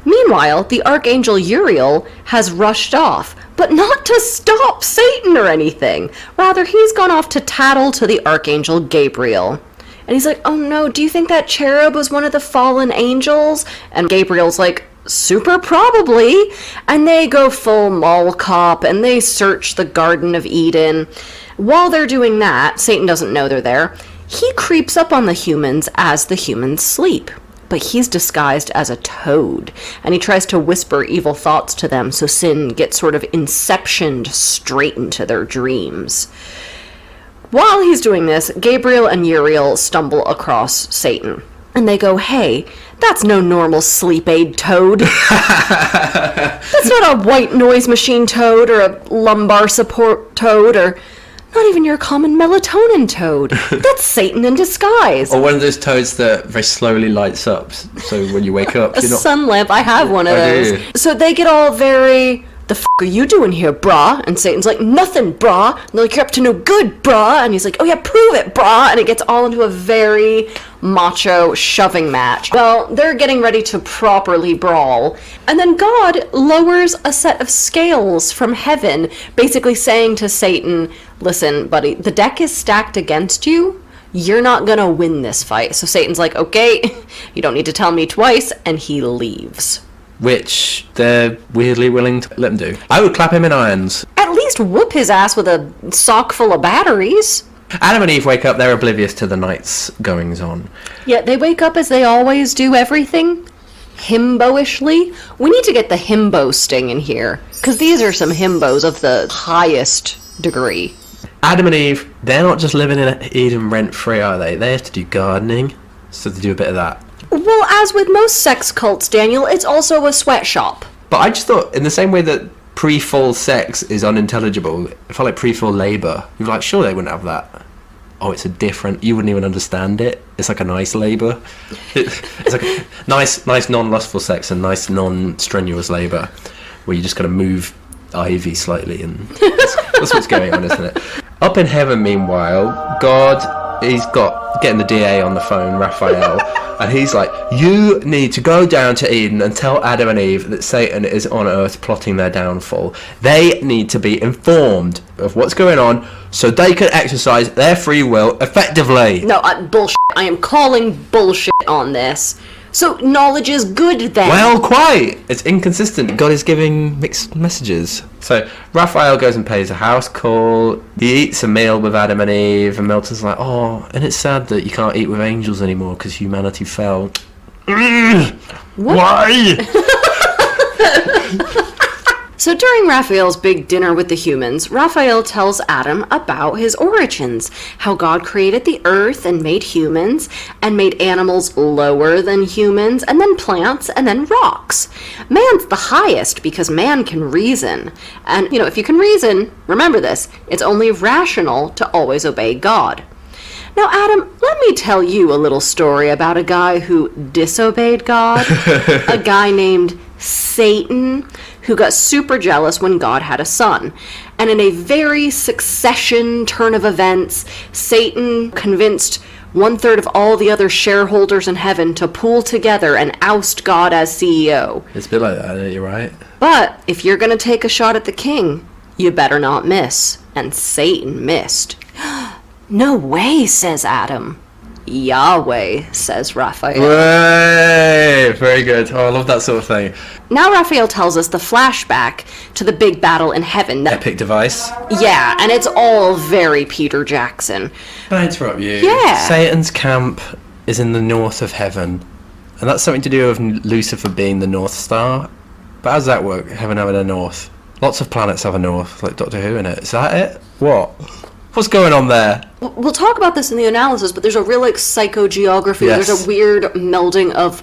Meanwhile, the Archangel Uriel has rushed off, but not to stop Satan or anything. Rather, he's gone off to tattle to the Archangel Gabriel. And he's like, oh no, do you think that cherub was one of the fallen angels? And Gabriel's like, super probably. And they go full mall cop and they search the Garden of Eden. While they're doing that, Satan doesn't know they're there. He creeps up on the humans as the humans sleep. But he's disguised as a toad, and he tries to whisper evil thoughts to them so sin gets sort of inceptioned straight into their dreams. While he's doing this, Gabriel and Uriel stumble across Satan. And they go, hey, that's no normal sleep aid toad. That's not a white noise machine toad or a lumbar support toad or not even your common melatonin toad. That's Satan in disguise. Or one of those toads that very slowly lights up, so when you wake up, A you're not... sun lamp. I have one of I those. do. So they get all very, the f*** are you doing here, brah? And Satan's like, nothing, brah. And they're like, you're up to no good, brah. And he's like, oh yeah, prove it, brah. And it gets all into a very macho shoving match. Well, they're getting ready to properly brawl. And then God lowers a set of scales from heaven, basically saying to Satan, listen, buddy, the deck is stacked against you. You're not gonna win this fight. So Satan's like, okay, you don't need to tell me twice. And he leaves. Which they're weirdly willing to let him do. I would clap him in irons. At least whoop his ass with a sock full of batteries. Adam and Eve wake up, they're oblivious to the night's goings-on. Yet they wake up as they always do everything. Himbo-ishly. We need to get the himbo sting in here. Because these are some himbos of the highest degree. Adam and Eve, they're not just living in Eden rent-free, are they? They have to do gardening, so they do a bit of that. Well, as with most sex cults, Daniel, it's also a sweatshop. But I just thought, in the same way that pre-fall sex is unintelligible, it felt like pre-fall labour. You were like, sure, they wouldn't have that. Oh, it's a different... You wouldn't even understand it. It's like a nice labour. It's like a nice non-lustful sex and nice non-strenuous labour, where you just got to move Ivy slightly, and that's what's going on, isn't it? Up in heaven, meanwhile, God, he's got getting the DA on the phone, Raphael, and he's like, you need to go down to Eden and tell Adam and Eve that Satan is on Earth plotting their downfall. They need to be informed of what's going on so they can exercise their free will effectively. No, bullshit. I am calling bullshit on this. So knowledge is good then. Well, quite. It's inconsistent. God is giving mixed messages. So Raphael goes and pays a house call. He eats a meal with Adam and Eve, and Milton's like, oh, and it's sad that you can't eat with angels anymore because humanity fell. Why? So during Raphael's big dinner with the humans, Raphael tells Adam about his origins, how God created the earth and made humans, and made animals lower than humans, and then plants, and then rocks. Man's the highest because man can reason. And, if you can reason, remember this, it's only rational to always obey God. Now, Adam, let me tell you a little story about a guy who disobeyed God, a guy named Satan, who got super jealous when God had a son. And in a very succession turn of events, Satan convinced 1/3 of all the other shareholders in heaven to pool together and oust God as CEO. It's a bit like that, you're right. But if you're going to take a shot at the king, you better not miss. And Satan missed. No way, says Adam. Yahweh, says Raphael. Way! Very good. Oh, I love that sort of thing. Now Raphael tells us the flashback to the big battle in heaven. Epic device. Yeah, and it's all very Peter Jackson. Can I interrupt you? Yeah. Satan's camp is in the north of heaven. And that's something to do with Lucifer being the North Star. But how does that work? Heaven having a north? Lots of planets have a north, like Doctor Who in it. Is that it? What? What's going on there? We'll talk about this in the analysis, but there's a real, like, psychogeography. Yes. There's a weird melding of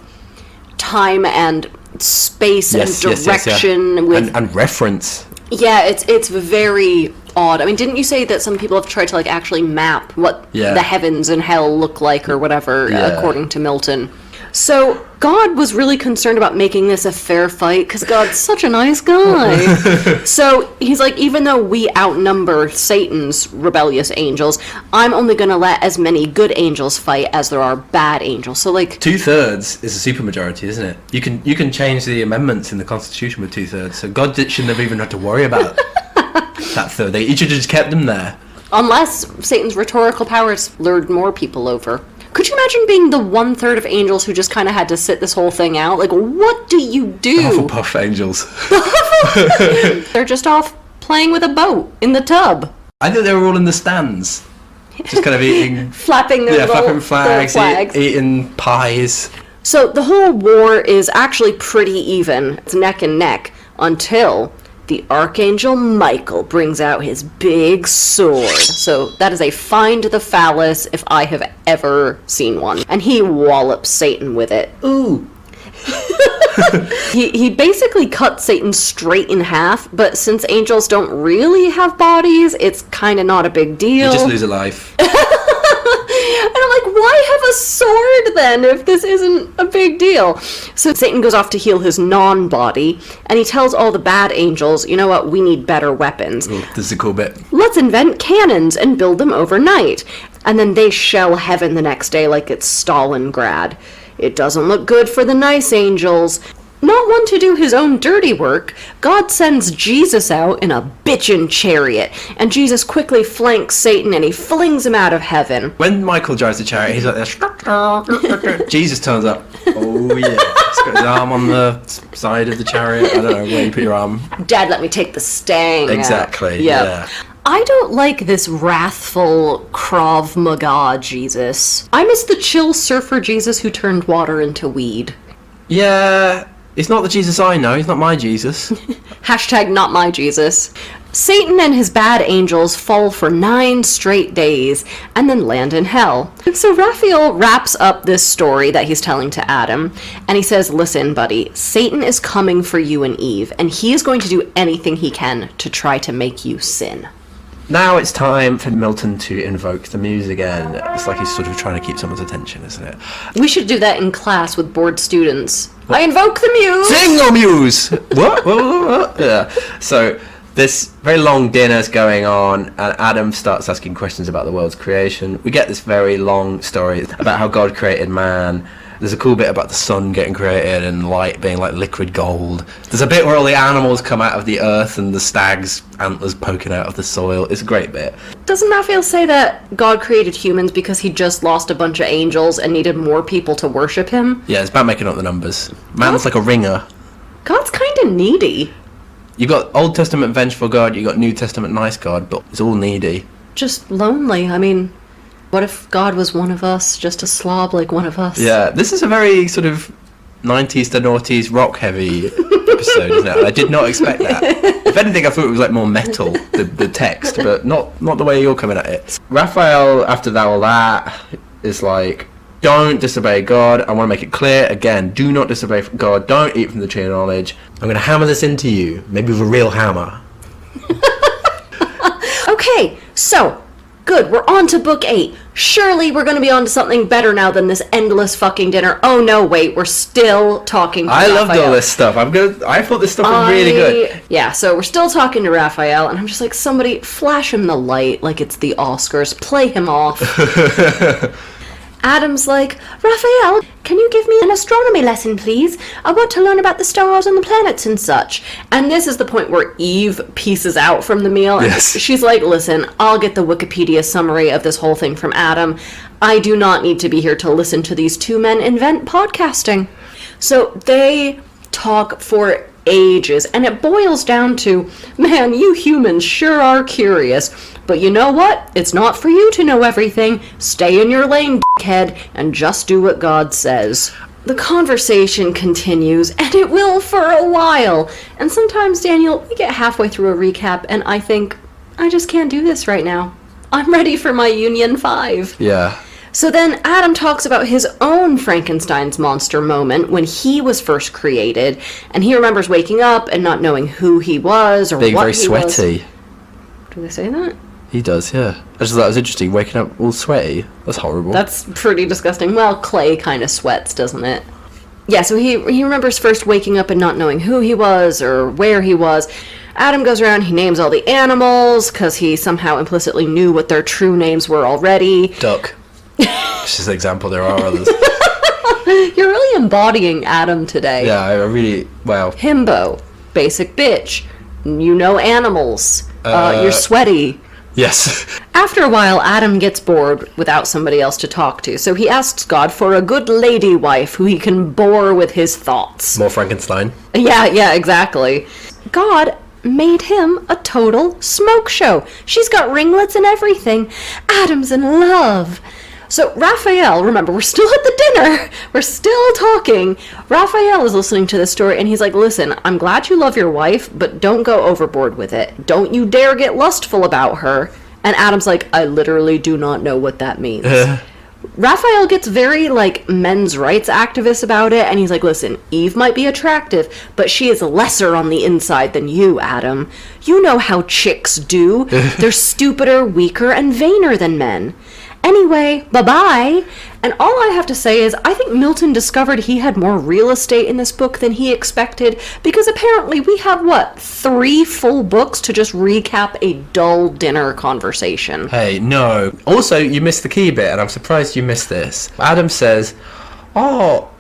time and space and direction. With and reference. Yeah, it's very odd. I mean, didn't you say that some people have tried to, like, actually map what the heavens and hell look like or whatever, according to Milton? So God was really concerned about making this a fair fight because God's such a nice guy. So he's like, even though we outnumber Satan's rebellious angels, I'm only going to let as many good angels fight as there are bad angels. So, like, 2/3 is a supermajority, isn't it? You can change the amendments in the Constitution with 2/3. So God shouldn't have even had to worry about that third. He should have just kept them there. Unless Satan's rhetorical powers lured more people over. Could you imagine being the 1/3 of angels who just kind of had to sit this whole thing out? Like, what do you do? Hufflepuff angels. They're just off playing with a boat in the tub. I think they were all in the stands. Just kind of eating... Flapping their flapping flags, flags. Eating pies. So the whole war is actually pretty even. It's neck and neck until the Archangel Michael brings out his big sword. So that is a find the phallus if I have ever seen one. And he wallops Satan with it. Ooh. He basically cut Satan straight in half, but since angels don't really have bodies, it's kind of not a big deal. You just lose a life. And I'm like, why have a sword then if this isn't a big deal? So Satan goes off to heal his non-body, and he tells all the bad angels, you know what, we need better weapons. Ooh, this is a cool bit. Let's invent cannons and build them overnight. And then they shell heaven the next day like it's Stalingrad. It doesn't look good for the nice angels. Not one to do his own dirty work, God sends Jesus out in a bitchin' chariot, and Jesus quickly flanks Satan and he flings him out of heaven. When Michael drives the chariot, he's like this. Jesus turns up. Oh yeah. He's got his arm on the side of the chariot. I don't know where you put your arm. Dad, let me take the stang. Exactly. Yeah. I don't like this wrathful Krav Maga Jesus. I miss the chill surfer Jesus who turned water into weed. Yeah. He's not the Jesus I know. He's not my Jesus. Hashtag not my Jesus. Satan and his bad angels fall for 9 straight days and then land in hell. So Raphael wraps up this story that he's telling to Adam, and he says, listen, buddy, Satan is coming for you and Eve, and he is going to do anything he can to try to make you sin. Now it's time for Milton to invoke the muse again. It's like he's sort of trying to keep someone's attention, isn't it? We should do that in class with bored students. What? I invoke the muse! Sing, O muse! What? Yeah. So this very long dinner's going on, and Adam starts asking questions about the world's creation. We get this very long story about how God created man. There's a cool bit about the sun getting created and light being like liquid gold. There's a bit where all the animals come out of the earth and the stag's antlers poking out of the soil. It's a great bit. Doesn't Raphael say that God created humans because he just lost a bunch of angels and needed more people to worship him? Yeah, it's about making up the numbers. Man's like a ringer. God's kind of needy. You've got Old Testament vengeful God, you've got New Testament nice God, but it's all needy. Just lonely. I mean, what if God was one of us, just a slob like one of us? Yeah, this is a very sort of 90s to noughties rock heavy episode, isn't it? I did not expect that. If anything, I thought it was like more metal, the text, but not the way you're coming at it. Raphael, after all that, is like, don't disobey God. I want to make it clear, again, do not disobey God. Don't eat from the tree of knowledge. I'm going to hammer this into you, maybe with a real hammer. Okay, so Good, we're on to book 8. Surely we're going to be on to something better now than this endless fucking dinner. Oh no, wait, we're still talking to I Raphael. loved all this stuff. I thought this stuff was really good. Yeah, so we're still talking to Raphael, and I'm just like, somebody flash him the light like it's the Oscars. Play him off. Adam's like, Raphael, can you give me an astronomy lesson, please? I want to learn about the stars and the planets and such. And this is the point where Eve pieces out from the meal. And Yes. she's like, listen, I'll get the Wikipedia summary of this whole thing from Adam. I do not need to be here to listen to these two men invent podcasting. So they talk for ages, and it boils down to, man, you humans sure are curious. But you know what? It's not for you to know everything. Stay in your lane, dickhead, and just do what God says. The conversation continues, and it will for a while. And sometimes, Daniel, we get halfway through a recap, and I think, I just can't do this right now. I'm ready for my Union 5. Yeah. So then Adam talks about his own Frankenstein's monster moment when he was first created, and he remembers waking up and not knowing who he was or Being what very he was. sweaty. Do they say that? He does, yeah. I just thought that was interesting, waking up all sweaty. That's horrible. That's pretty disgusting. Well, clay kind of sweats, doesn't it? Yeah, so he remembers first waking up and not knowing who he was or where he was. Adam goes around, he names all the animals, because he somehow implicitly knew what their true names were already. Duck. It's just an example, there are others. You're really embodying Adam today. Yeah, I really, wow. Himbo, basic bitch, you know animals, you're sweaty. Yes. After a while, Adam gets bored without somebody else to talk to, so he asks God for a good lady wife who he can bore with his thoughts. More Frankenstein. Yeah, exactly. God made him a total smoke show. She's got ringlets and everything. Adam's in love. So Raphael, remember, we're still at the dinner. We're still talking. Raphael is listening to this story, and he's like, listen, I'm glad you love your wife, but don't go overboard with it. Don't you dare get lustful about her. And Adam's like, I literally do not know what that means. Raphael gets very, men's rights activist about it, and he's like, listen, Eve might be attractive, but she is lesser on the inside than you, Adam. You know how chicks do. They're stupider, weaker, and vainer than men. Anyway, bye-bye. And all I have to say is, I think Milton discovered he had more real estate in this book than he expected, because apparently we have, 3 full books to just recap a dull dinner conversation. Hey, no. Also, you missed the key bit, and I'm surprised you missed this. Adam says, oh,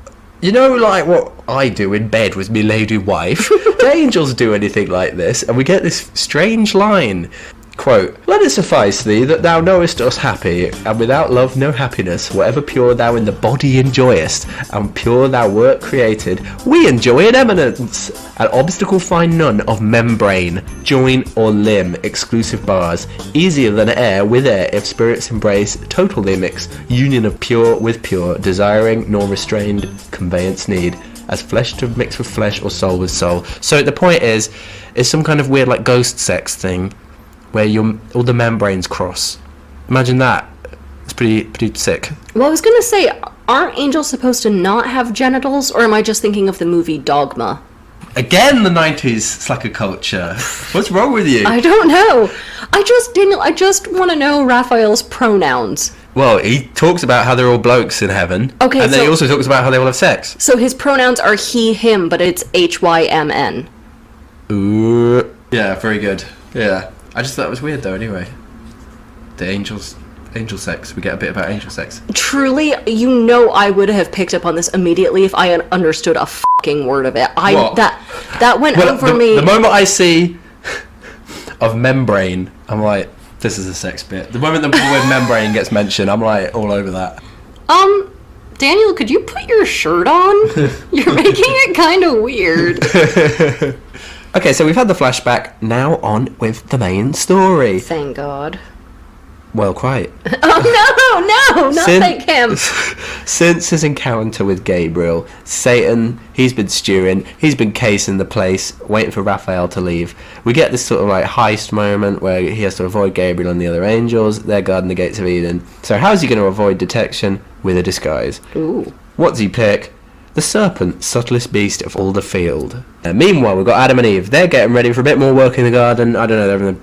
you know, what I do in bed with me lady wife? Do angels do anything like this? And we get this strange line. Quote, let it suffice thee that thou knowest us happy, and without love no happiness, whatever pure thou in the body enjoyest, and pure thou wert created, we enjoy in eminence. An obstacle find none of membrane, joint or limb, exclusive bars, easier than air with air if spirits embrace, total they mix, union of pure with pure, desiring nor restrained conveyance need, as flesh to mix with flesh or soul with soul. So the point is, it's some kind of weird ghost sex thing, where all the membranes cross. Imagine that. It's pretty sick. Well, I was gonna say, aren't angels supposed to not have genitals, or am I just thinking of the movie Dogma? Again, the 90s slacker culture. What's wrong with you? I don't know. Daniel, I just want to know Raphael's pronouns. Well, he talks about how they're all blokes in heaven. Okay, and then he so- also talks about how they all have sex. So his pronouns are he, him, but it's HYMN. Ooh. Yeah, very good. Yeah. I just thought it was weird though anyway. The angel sex. We get a bit about angel sex. Truly, I would have picked up on this immediately if I had understood a fucking word of it. What? That went over the, me. The moment I see of membrane, I'm like, this is a sex bit. The moment the word membrane gets mentioned, I'm like all over that. Daniel, could you put your shirt on? You're making it kind of weird. Okay, so we've had the flashback, now on with the main story. Thank God. Well, quite. Oh, no, not thank him. Since his encounter with Gabriel, Satan, he's been stewing, he's been casing the place, waiting for Raphael to leave. We get this sort of heist moment where he has to avoid Gabriel and the other angels. They're guarding the gates of Eden. So how's he going to avoid detection? With a disguise. Ooh. What's he pick? The serpent, subtlest beast of all the field. Meanwhile, we've got Adam and Eve. They're getting ready for a bit more work in the garden. I don't know, they're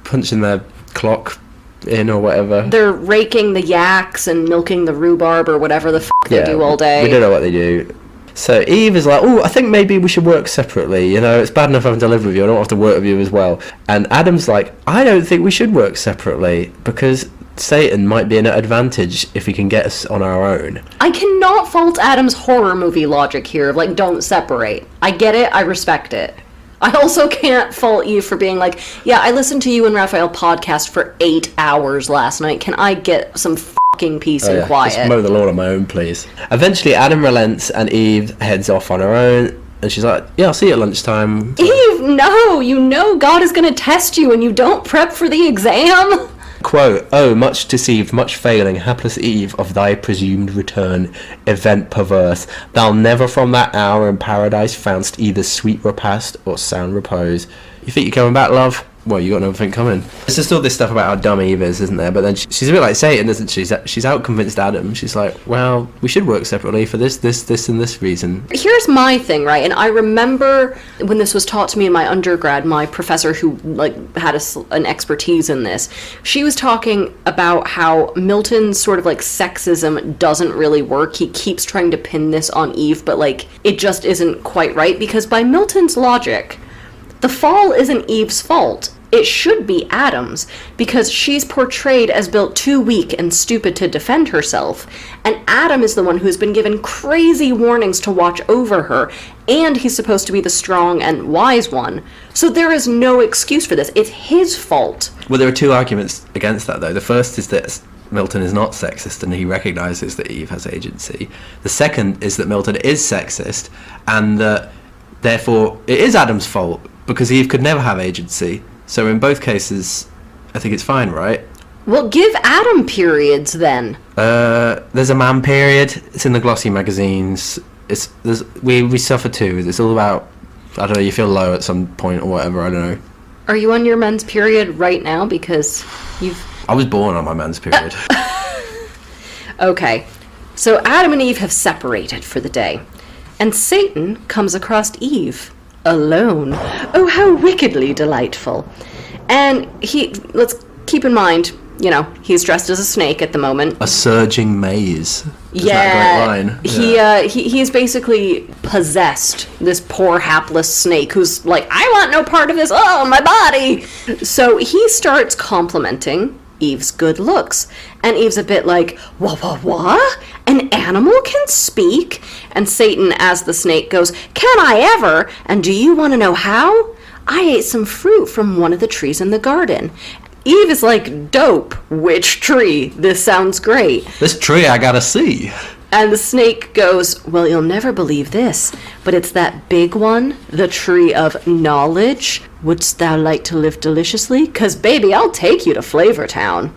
punching their clock, in or whatever. They're raking the yaks and milking the rhubarb or whatever the they do all day. We don't know what they do. So Eve is like, oh, I think maybe we should work separately. You know, it's bad enough having to live with you. I don't have to work with you as well. And Adam's like, I don't think we should work separately because Satan might be an advantage if he can get us on our own. I cannot fault Adam's horror movie logic here. Like, don't separate. I get it. I respect it. I also can't fault Eve for being like, yeah, I listened to you and Raphael podcast for 8 hours last night. Can I get some fucking peace and quiet? Just mow the lawn on my own, please. Eventually, Adam relents and Eve heads off on her own. And she's like, yeah, I'll see you at lunchtime. Eve, no! You know God is going to test you and you don't prep for the exam. Quote, oh, much deceived, much failing, hapless Eve, of thy presumed return, event perverse, thou never from that hour in paradise foundst either sweet repast or sound repose. You think you're coming back, love? Well, you got nothing coming. There's just all this stuff about how dumb Eve is, isn't there? But then she's a bit like Satan, isn't she? She's out-convinced Adam. She's like, well, we should work separately for this, and this reason. Here's my thing, right? And I remember when this was taught to me in my undergrad, my professor who, like, had an expertise in this, she was talking about how Milton's sort of, like, sexism doesn't really work. He keeps trying to pin this on Eve, but, like, it just isn't quite right. Because by Milton's logic, the fall isn't Eve's fault. It should be Adam's, because she's portrayed as built too weak and stupid to defend herself, and Adam is the one who's been given crazy warnings to watch over her, and he's supposed to be the strong and wise one. So there is no excuse for this. It's his fault. Well, there are two arguments against that, though. The first is that Milton is not sexist and he recognises that Eve has agency. The second is that Milton is sexist and that, therefore, it is Adam's fault, because Eve could never have agency. So in both cases, I think it's fine, right? Well, give Adam periods then. There's a man period. It's in the glossy magazines. We suffer too. It's all about, I don't know, you feel low at some point or whatever, I don't know. Are you on your men's period right now? Because I was born on my men's period. Okay. So Adam and Eve have separated for the day. And Satan comes across Eve. Alone. Oh, how wickedly delightful. And let's keep in mind, you know, he's dressed as a snake at the moment. A surging maze. Is yeah. That a great line? He's basically possessed this poor hapless snake who's like, I want no part of this. Oh, my body. So he starts complimenting Eve's good looks. And Eve's a bit like, what? An animal can speak? And Satan, as the snake, goes, can I ever? And do you want to know how? I ate some fruit from one of the trees in the garden. Eve is like, dope. Which tree? This sounds great. This tree I gotta see. And the snake goes, well, you'll never believe this, but it's that big one, the tree of knowledge. Wouldst thou like to live deliciously? 'Cause, baby, I'll take you to Flavor Town.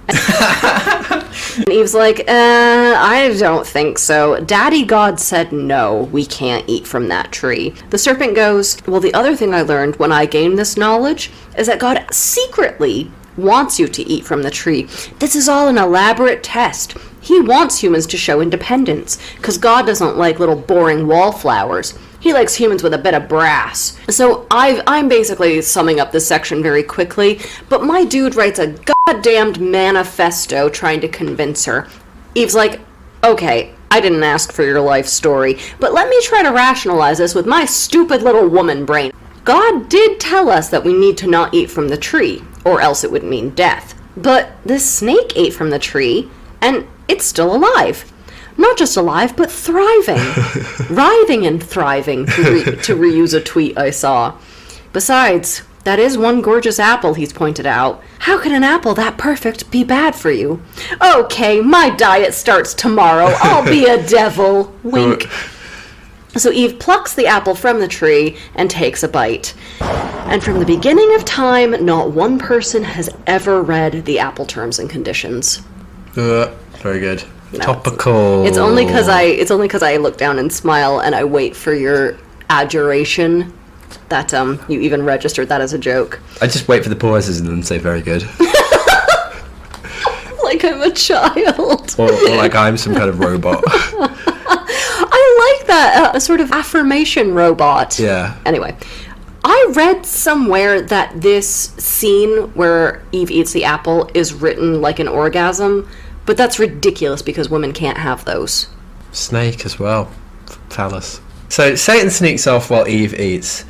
And Eve's like, I don't think so. Daddy God said no, we can't eat from that tree. The serpent goes, well, the other thing I learned when I gained this knowledge is that God secretly wants you to eat from the tree. This is all an elaborate test. He wants humans to show independence, because God doesn't like little boring wallflowers. He likes humans with a bit of brass. So I'm basically summing up this section very quickly, but my dude writes a goddamned manifesto trying to convince her. Eve's like, okay, I didn't ask for your life story, but let me try to rationalize this with my stupid little woman brain. God did tell us that we need to not eat from the tree, or else it would mean death. But this snake ate from the tree, and it's still alive. Not just alive, but thriving. Writhing and thriving, to reuse a tweet I saw. Besides, that is one gorgeous apple, he's pointed out. How can an apple that perfect be bad for you? Okay, my diet starts tomorrow. I'll be a devil. Wink. So Eve plucks the apple from the tree and takes a bite. And from the beginning of time, not one person has ever read the apple terms and conditions. Very good. No, Topical. It's only because I look down and smile and I wait for your adjuration that you even registered that as a joke. I just wait for the pauses and then say very good. Like I'm a child. Or like I'm some kind of robot. I like that, a sort of affirmation robot. Yeah. Anyway, I I read somewhere that this scene where Eve eats the apple is written like an orgasm, but that's ridiculous because women can't have those. Snake as well. Phallus. So Satan sneaks off while Eve eats.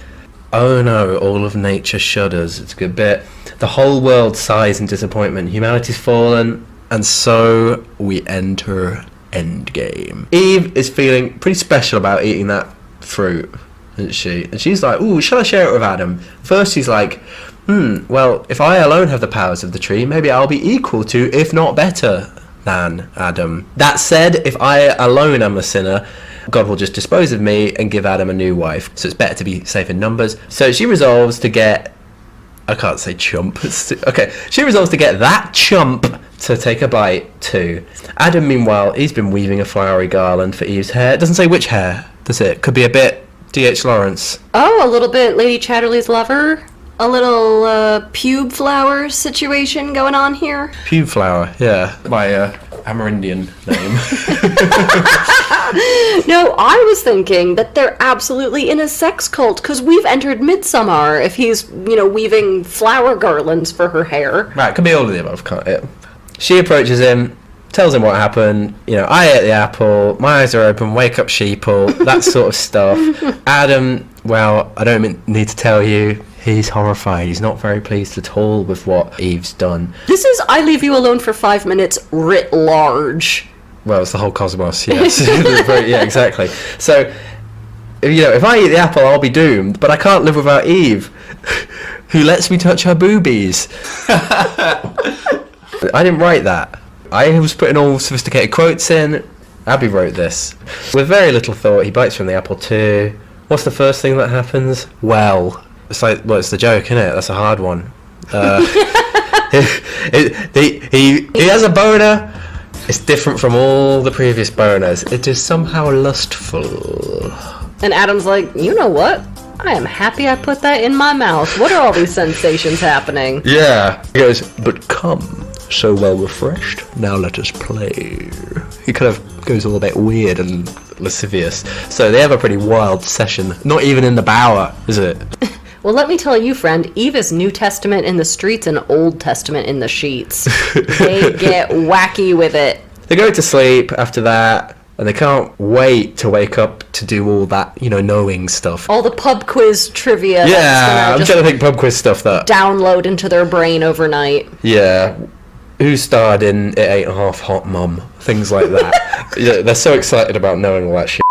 Oh no, all of nature shudders. It's a good bit. The whole world sighs in disappointment. Humanity's fallen, and so we enter Endgame. Eve is feeling pretty special about eating that fruit, isn't she? And she's like, ooh, shall I share it with Adam? First she's like, well, if I alone have the powers of the tree, maybe I'll be equal to, if not better than Adam. That said, if I alone am the sinner, God will just dispose of me and give Adam a new wife. So it's better to be safe in numbers. So she resolves to get... I can't say chump. Okay, she resolves to get that chump to take a bite too. Adam, meanwhile, he's been weaving a flowery garland for Eve's hair. It doesn't say which hair, does it? Could be a bit D.H. Lawrence. Oh, a little bit Lady Chatterley's lover. A little pube flower situation going on here. Pube flower, yeah. My Amerindian name. No, I was thinking that they're absolutely in a sex cult because we've entered Midsummer if he's, weaving flower garlands for her hair. Right, could be all of the above, can't it? She approaches him, tells him what happened. I ate the apple, my eyes are open, wake up sheeple, that sort of stuff. Adam, well, I don't need to tell you, he's horrified. He's not very pleased at all with what Eve's done. This is I Leave You Alone for 5 minutes writ large. Well, it's the whole cosmos, yes. Yeah, exactly. So, if I eat the apple, I'll be doomed, but I can't live without Eve, who lets me touch her boobies. I didn't write that. I was putting all sophisticated quotes in. Abby wrote this. With very little thought, he bites from the apple too. What's the first thing that happens? Well, it's it's the joke, isn't it? That's a hard one. He has a boner. It's different from all the previous boners. It is somehow lustful. And Adam's like, you know what? I am happy I put that in my mouth. What are all these sensations happening? Yeah. He goes, but come, so well refreshed, now let us play. He kind of goes a little bit weird and lascivious. So they have a pretty wild session. Not even in the bower, is it? Well, let me tell you, friend, Eve is New Testament in the streets and Old Testament in the sheets. They get wacky with it. They go to sleep after that, and they can't wait to wake up to do all that, knowing stuff. All the pub quiz trivia. Yeah, I'm trying to think pub quiz stuff that... download into their brain overnight. Yeah. Who starred in It Ain't Half Hot Mum? Things like that. Yeah, they're so excited about knowing all that shit.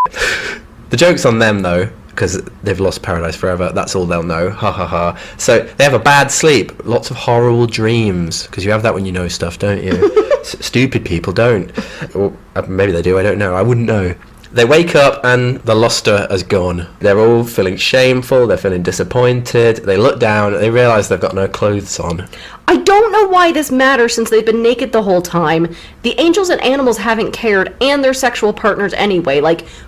The joke's on them, though, because they've lost Paradise Forever. That's all they'll know. Ha ha ha. So they have a bad sleep. Lots of horrible dreams. Because you have that when you know stuff, don't you? Stupid people don't. Or maybe they do, I don't know. I wouldn't know. They wake up and the luster has gone. They're all feeling shameful. They're feeling disappointed. They look down. They realise they've got no clothes on. I don't know why this matters since they've been naked the whole time. The angels and animals haven't cared, and their sexual partners anyway.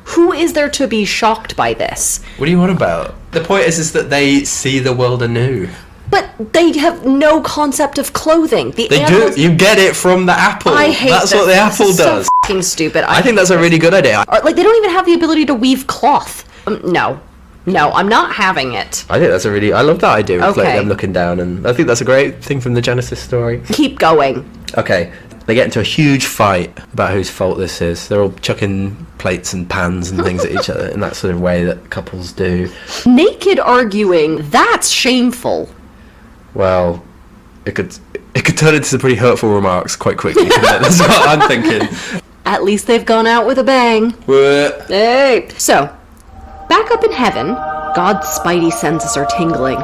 Who is there to be shocked by this? What do you want about? The point is that they see the world anew. But they have no concept of clothing. They do. You get it from the apple. I hate That's what the apple does. So fucking stupid. I think that's a really good idea. They don't even have the ability to weave cloth. No, I'm not having it. I think that's I love that idea of Okay. them looking down, and I think that's a great thing from the Genesis story. Keep going. Okay, they get into a huge fight about whose fault this is. They're all chucking plates and pans and things at each other in that sort of way that couples do. Naked arguing, that's shameful. Well, it could turn into some pretty hurtful remarks quite quickly, couldn't it? That's what I'm thinking. At least they've gone out with a bang. What? Hey. So, back up in heaven, God's spidey senses are tingling.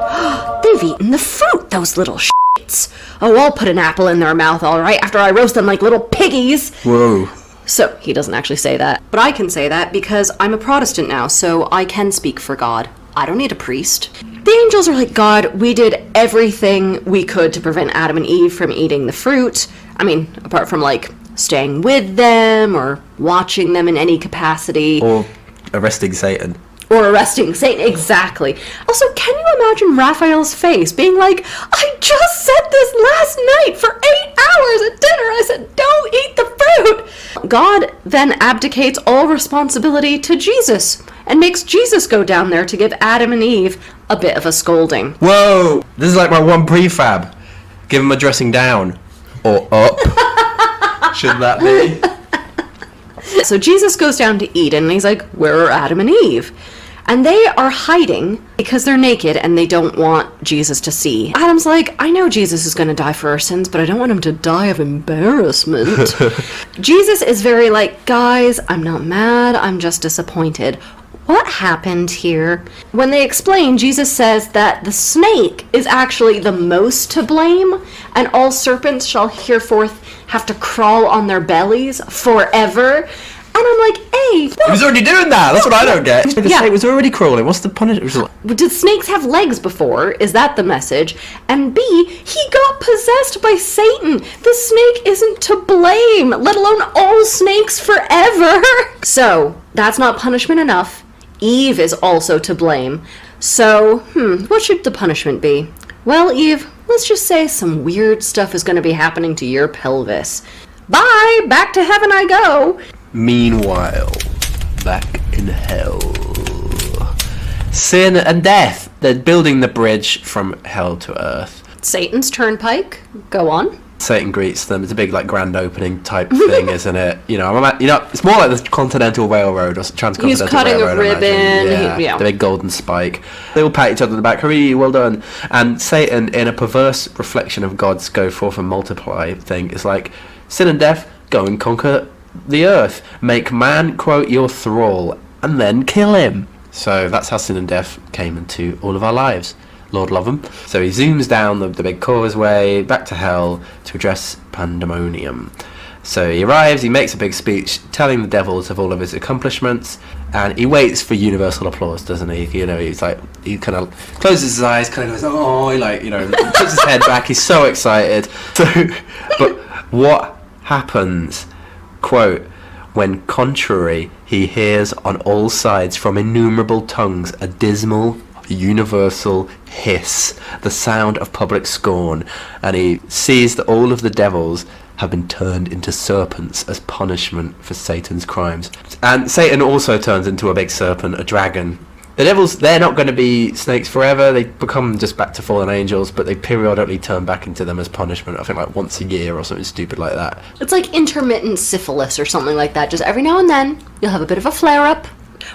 They've eaten the fruit, those little shits. Oh, I'll put an apple in their mouth, all right, after I roast them like little piggies. Whoa. So, he doesn't actually say that. But I can say that because I'm a Protestant now, so I can speak for God. I don't need a priest. The angels are like, God, we did everything we could to prevent Adam and Eve from eating the fruit. I mean, apart from, staying with them or watching them in any capacity. Or arresting Satan. Or arresting Satan, exactly. Also, can you imagine Raphael's face being like, I just said this last night for 8 hours at dinner. I said, don't eat the fruit. God then abdicates all responsibility to Jesus and makes Jesus go down there to give Adam and Eve a bit of a scolding. Whoa! This is like my one prefab. Give him a dressing down. Or up. Should that be? So Jesus goes down to Eden and he's like, where are Adam and Eve? And they are hiding because they're naked and they don't want Jesus to see. Adam's like, I know Jesus is going to die for our sins, but I don't want him to die of embarrassment. Jesus is very like, guys, I'm not mad, I'm just disappointed. What happened here? When they explain, Jesus says that the snake is actually the most to blame, and all serpents shall hereforth have to crawl on their bellies forever. And I'm like, hey, He was already doing that. That's what I don't get. The Yeah. snake was already crawling. What's the punishment? did snakes have legs before? Is that the message? And B, he got possessed by Satan. The snake isn't to blame, let alone all snakes forever. So, that's not punishment enough. Eve is also to blame. So, what should the punishment be? Well, Eve, let's just say some weird stuff is going to be happening to your pelvis. Bye! Back to heaven I go! Meanwhile, back in hell. Sin and death. They're building the bridge from hell to earth. Satan's turnpike. Go on. Satan greets them. It's a big, like, grand opening type thing, isn't it? You know, it's more like the Continental Railroad or Transcontinental He's cutting Railroad. a ribbon. Yeah, the big golden spike. They all pat each other on the back. Hooray, well done. And Satan, in a perverse reflection of God's go forth and multiply thing, is like, sin and death, go and conquer the earth. Make man, quote, your thrall, and then kill him. So that's how sin and death came into all of our lives. Lord love him. So he zooms down the big causeway back to hell to address pandemonium. So he arrives, he makes a big speech telling the devils of all of his accomplishments, and he waits for universal applause, doesn't he? You know, he's like, he kind of closes his eyes, kind of goes, oh, he like, you know, puts his head back, he's so excited. So, but what happens? Quote, when contrary he hears on all sides from innumerable tongues a dismal universal hiss, the sound of public scorn, and he sees that all of the devils have been turned into serpents as punishment for Satan's crimes. And Satan also turns into a big serpent, a dragon. The devils, they're not going to be snakes forever. They become just back to fallen angels, but they periodically turn back into them as punishment. I think like once a year or something stupid like that. It's like intermittent syphilis or something like that. Just every now and then, you'll have a bit of a flare-up.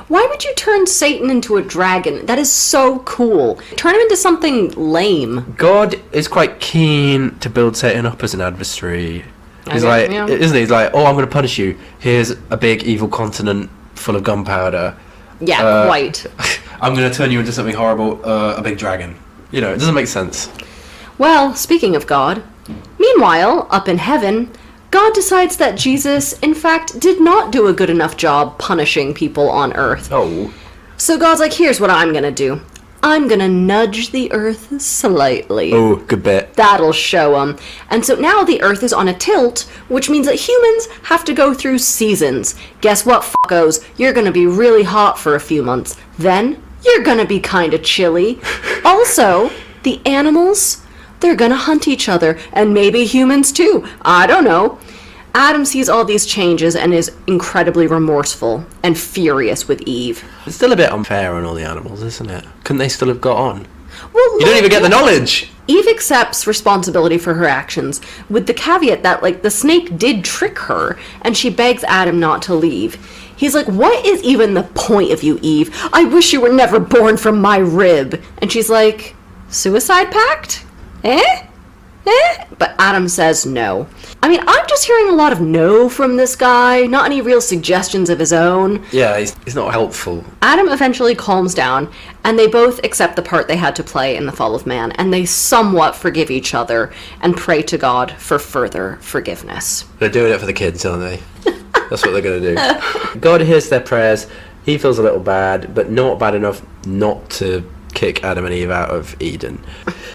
Why would you turn Satan into a dragon? That is so cool. Turn him into something lame. God is quite keen to build Satan up as an adversary. He's Okay, like, yeah. isn't he? He's like, oh, I'm going to punish you. Here's a big evil continent full of gunpowder. Yeah, quite. I'm going to turn you into something horrible, a big dragon. You know, it doesn't make sense. Well, speaking of God, meanwhile, up in heaven, God decides that Jesus, in fact, did not do a good enough job punishing people on earth. Oh. So God's like, here's what I'm gonna do. I'm gonna nudge the earth slightly. Oh, good bit. That'll show them. And so now the earth is on a tilt, which means that humans have to go through seasons. Guess what, fuckos? You're gonna be really hot for a few months. Then, you're gonna be kinda chilly. Also, the animals, they're gonna hunt each other, and maybe humans too. I don't know. Adam sees all these changes and is incredibly remorseful and furious with Eve. It's still a bit unfair on all the animals, isn't it? Couldn't they still have got on? Well, You don't even get the knowledge! Eve accepts responsibility for her actions, with the caveat that, like, the snake did trick her, and she begs Adam not to leave. He's like, what is even the point of you, Eve? I wish you were never born from my rib. And she's like, suicide pact? Eh? But Adam says no. I mean, I'm just hearing a lot of no from this guy, not any real suggestions of his own. Yeah, he's not helpful. Adam eventually calms down, and they both accept the part they had to play in the fall of man, and they somewhat forgive each other and pray to God for further forgiveness. They're doing it for the kids, aren't they? That's what they're going to do. God hears their prayers. He feels a little bad, but not bad enough not to kick Adam and Eve out of Eden.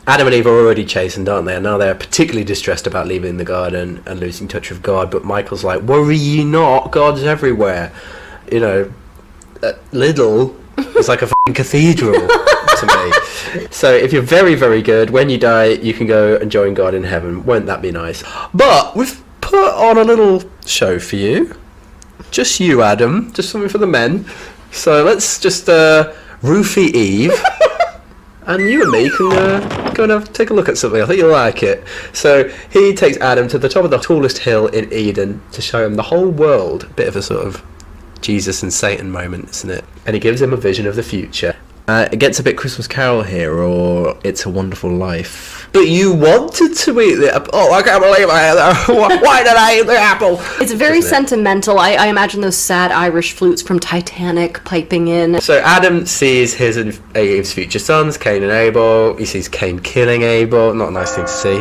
Adam and Eve are already chastened, aren't they? And now they're particularly distressed about leaving the garden and losing touch with God. But Michael's like, worry ye not, God's everywhere. You know, Lidl is like a f***ing cathedral to me. So if you're very, very good, when you die, you can go and join God in heaven. Won't that be nice? But we've put on a little show for you. Just you, Adam. Just something for the men. So let's just roofie Eve and you and me can go and take a look at something. I think you'll like it. So he takes Adam to the top of the tallest hill in Eden to show him the whole world. A bit of a sort of Jesus and Satan moment, isn't it? And he gives him a vision of the future. It gets a bit Christmas Carol here, or It's a Wonderful Life. But you wanted to eat the apple. Oh, I can't believe why did I eat the apple? It's very sentimental. I imagine those sad Irish flutes from Titanic piping in. So Adam sees his and Eve's future sons, Cain and Abel. He sees Cain killing Abel. Not a nice thing to see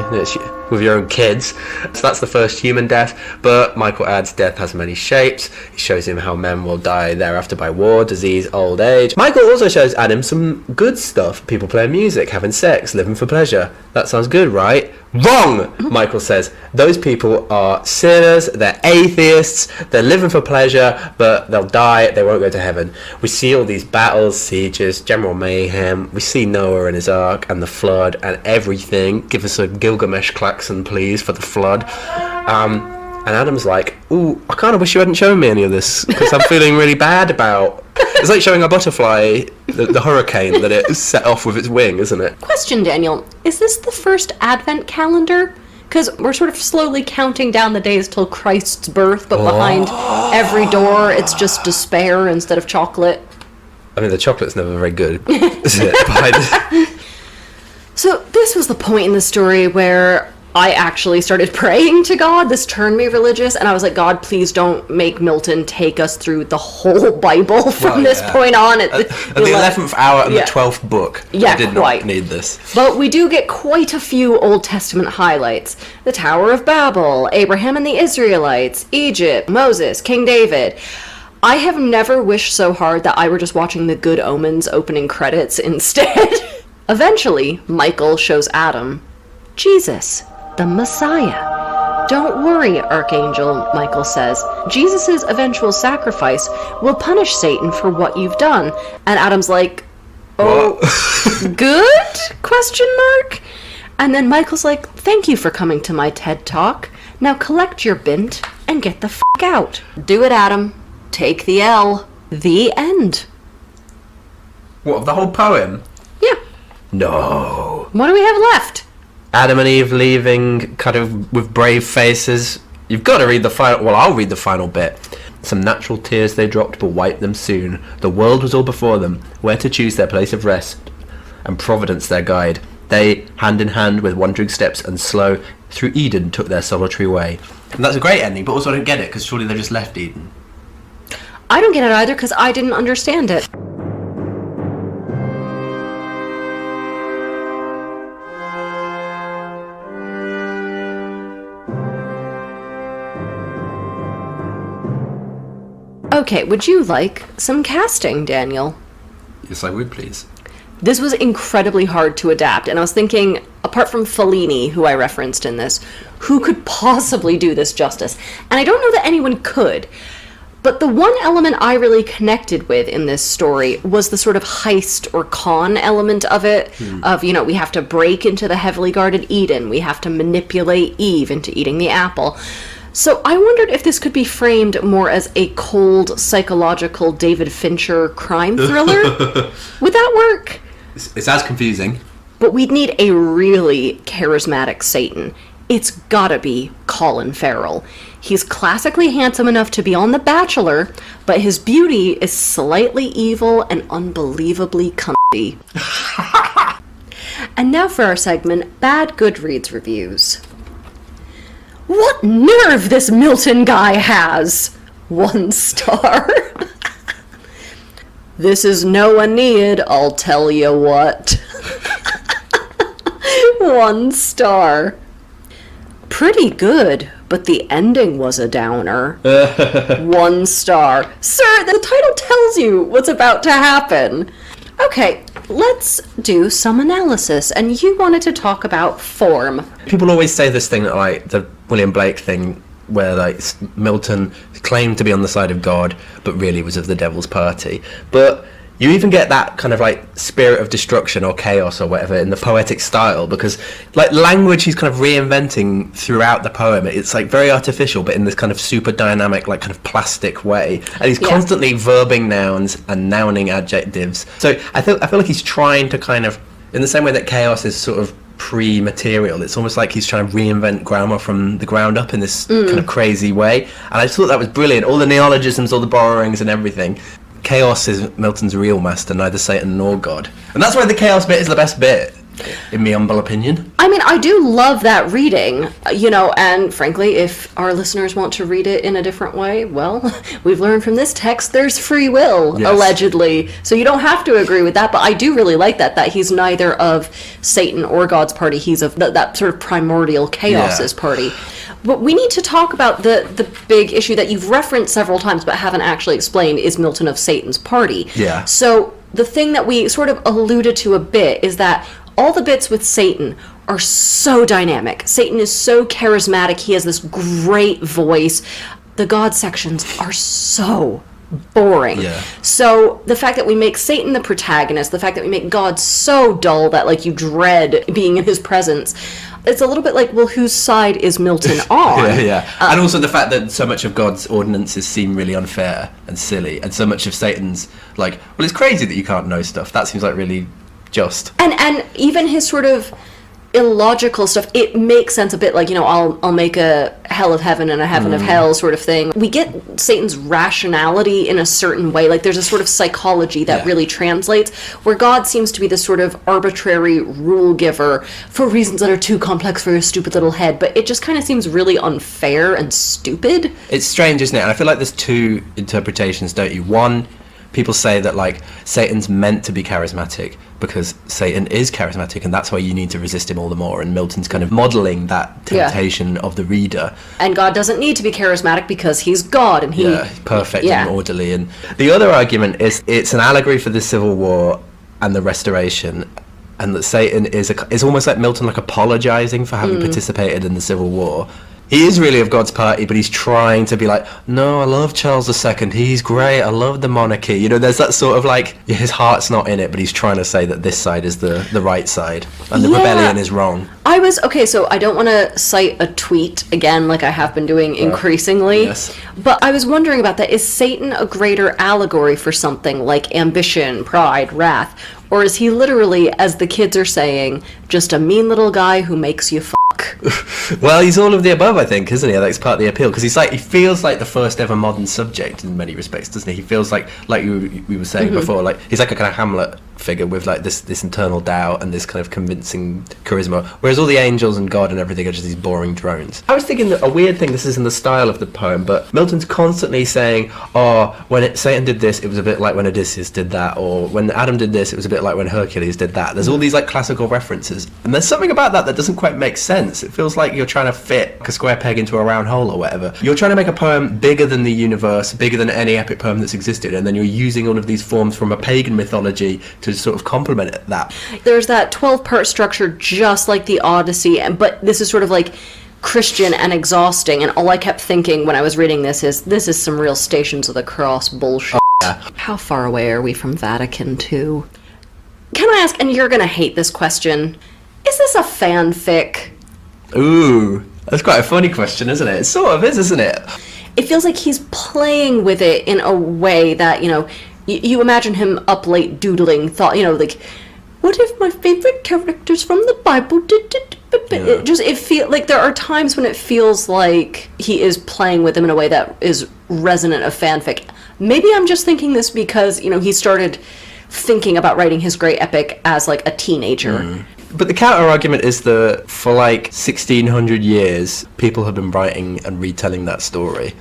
with your own kids. So that's the first human death. But Michael adds death has many shapes. He shows him how men will die thereafter by war, disease, old age. Michael also shows Adam some good stuff. People playing music, having sex, living for pleasure. That sounds good, right? Wrong! Michael says. Those people are sinners, they're atheists, they're living for pleasure, but they'll die, they won't go to heaven. We see all these battles, sieges, general mayhem. We see Noah and his ark and the flood and everything. Give us a Gilgamesh klaxon, please, for the flood. And Adam's like, ooh, I kind of wish you hadn't shown me any of this, because I'm feeling really bad about... It's like showing a butterfly the hurricane that it set off with its wing, isn't it? Question, Daniel. Is this the first Advent calendar? Because we're sort of slowly counting down the days till Christ's birth, but behind every door it's just despair instead of chocolate. I mean, the chocolate's never very good, is it? So this was the point in the story where I actually started praying to God. This turned me religious, and I was like, God, please don't make Milton take us through the whole Bible from this point on. At the 11th hour and the 12th book. Yeah, I did not need this. But we do get quite a few Old Testament highlights. The Tower of Babel, Abraham and the Israelites, Egypt, Moses, King David. I have never wished so hard that I were just watching the Good Omens opening credits instead. Eventually, Michael shows Adam Jesus, the Messiah. Don't worry, Archangel, Michael says. Jesus' eventual sacrifice will punish Satan for what you've done. And Adam's like, oh, good? Question mark? And then Michael's like, thank you for coming to my TED Talk. Now collect your bint and get the f*** out. Do it, Adam. Take the L. The end. What, of the whole poem? Yeah. No. What do we have left? Adam and Eve leaving, kind of with brave faces. You've got to read the final... Well, I'll read the final bit. Some natural tears they dropped, but wiped them soon. The world was all before them, where to choose their place of rest, and Providence their guide. They, hand in hand with wandering steps and slow, through Eden took their solitary way. And that's a great ending, but also I don't get it, because surely they just left Eden. I don't get it either, because I didn't understand it. Okay, would you like some casting, Daniel? Yes, I would, please. This was incredibly hard to adapt, and I was thinking, apart from Fellini, who I referenced in this, who could possibly do this justice? And I don't know that anyone could, but the one element I really connected with in this story was the sort of heist or con element of it, of, you know, we have to break into the heavily guarded Eden, we have to manipulate Eve into eating the apple. So I wondered if this could be framed more as a cold, psychological David Fincher crime thriller. Would that work? It's as confusing. But we'd need a really charismatic Satan. It's gotta be Colin Farrell. He's classically handsome enough to be on The Bachelor, but his beauty is slightly evil and unbelievably cunty. And now for our segment, Bad Goodreads Reviews. What nerve this Milton guy has! 1 star. This is no Aeneid, I'll tell you what. 1 star. Pretty good, but the ending was a downer. 1 star. Sir, the title tells you what's about to happen. Okay, let's do some analysis, and you wanted to talk about form. People always say this thing, like the William Blake thing, where like Milton claimed to be on the side of God, but really was of the devil's party. But you even get that kind of like spirit of destruction or chaos or whatever in the poetic style, because like language he's kind of reinventing throughout the poem. It's like very artificial, but in this kind of super dynamic, like kind of plastic way. And he's constantly verbing nouns and nouning adjectives. So I feel like he's trying to kind of In the same way that chaos is sort of pre-material, it's almost like he's trying to reinvent grammar from the ground up in this kind of crazy way. And I just thought that was brilliant. All the neologisms, all the borrowings and everything. Chaos is Milton's real master, neither Satan nor God. And that's why the chaos bit is the best bit, in my humble opinion. I mean, I do love that reading, and frankly, if our listeners want to read it in a different way, well, we've learned from this text there's free will, Yes. allegedly. So you don't have to agree with that, but I do really like that he's neither of Satan or God's party. He's of that sort of primordial chaos's party. But we need to talk about the big issue that you've referenced several times but haven't actually explained is Milton of Satan's party. Yeah. So the thing that we sort of alluded to a bit is that all the bits with Satan are so dynamic. Satan is so charismatic. He has this great voice. The God sections are so boring. Yeah. So the fact that we make Satan the protagonist, the fact that we make God so dull that like you dread being in his presence, it's a little bit like, well, whose side is Milton on? Yeah. And also the fact that so much of God's ordinances seem really unfair and silly, and so much of Satan's like, well, it's crazy that you can't know stuff. That seems like really just. And even his sort of illogical stuff, it makes sense a bit, like, I'll make a hell of heaven and a heaven of hell sort of thing. We get Satan's rationality in a certain way, like there's a sort of psychology that really translates, where God seems to be this sort of arbitrary rule giver for reasons that are too complex for your stupid little head, but it just kind of seems really unfair and stupid. It's strange, isn't it? And I feel like there's two interpretations, don't you? One, people say that like Satan's meant to be charismatic because Satan is charismatic, and that's why you need to resist him all the more. And Milton's kind of modelling that temptation of the reader. And God doesn't need to be charismatic because he's God, and he's perfect and orderly. And the other argument is it's an allegory for the Civil War and the Restoration, and that Satan is almost like Milton, like apologising for having participated in the Civil War. He is really of God's party, but he's trying to be like, no, I love Charles II. He's great. I love the monarchy. There's that sort of like, his heart's not in it, but he's trying to say that this side is the right side, and the rebellion is wrong. So I don't want to cite a tweet again, like I have been doing increasingly, but I was wondering about that. Is Satan a greater allegory for something like ambition, pride, wrath? Or is he literally, as the kids are saying, just a mean little guy who makes you fuck? Well, he's all of the above, I think, isn't he? That's part of the appeal, because he feels like the first ever modern subject in many respects, doesn't he? He feels like we were saying before, like he's like a kind of Hamlet figure with like this internal doubt and this kind of convincing charisma, whereas all the angels and God and everything are just these boring drones. I was thinking that a weird thing, this is in the style of the poem, but Milton's constantly saying, when Satan did this, it was a bit like when Odysseus did that, or when Adam did this, it was a bit like when Hercules did that. There's all these like classical references, and there's something about that doesn't quite make sense. It feels like you're trying to fit a square peg into a round hole or whatever. You're trying to make a poem bigger than the universe, bigger than any epic poem that's existed, and then you're using all of these forms from a pagan mythology to sort of complement that. There's that 12-part structure just like the Odyssey, but this is sort of like Christian and exhausting, and all I kept thinking when I was reading this is some real Stations of the Cross bullshit. How far away are we from Vatican II? Can I ask, and you're gonna hate this question, is this a fanfic? Ooh, that's quite a funny question, isn't it? It sort of is, isn't it? It feels like he's playing with it in a way that, you imagine him up late doodling, like, what if my favorite characters from the Bible did? It feels like there are times when it feels like he is playing with them in a way that is resonant of fanfic. Maybe I'm just thinking this because, he started thinking about writing his great epic as like a teenager. But the counter argument is that for like 1600 years, people have been writing and retelling that story.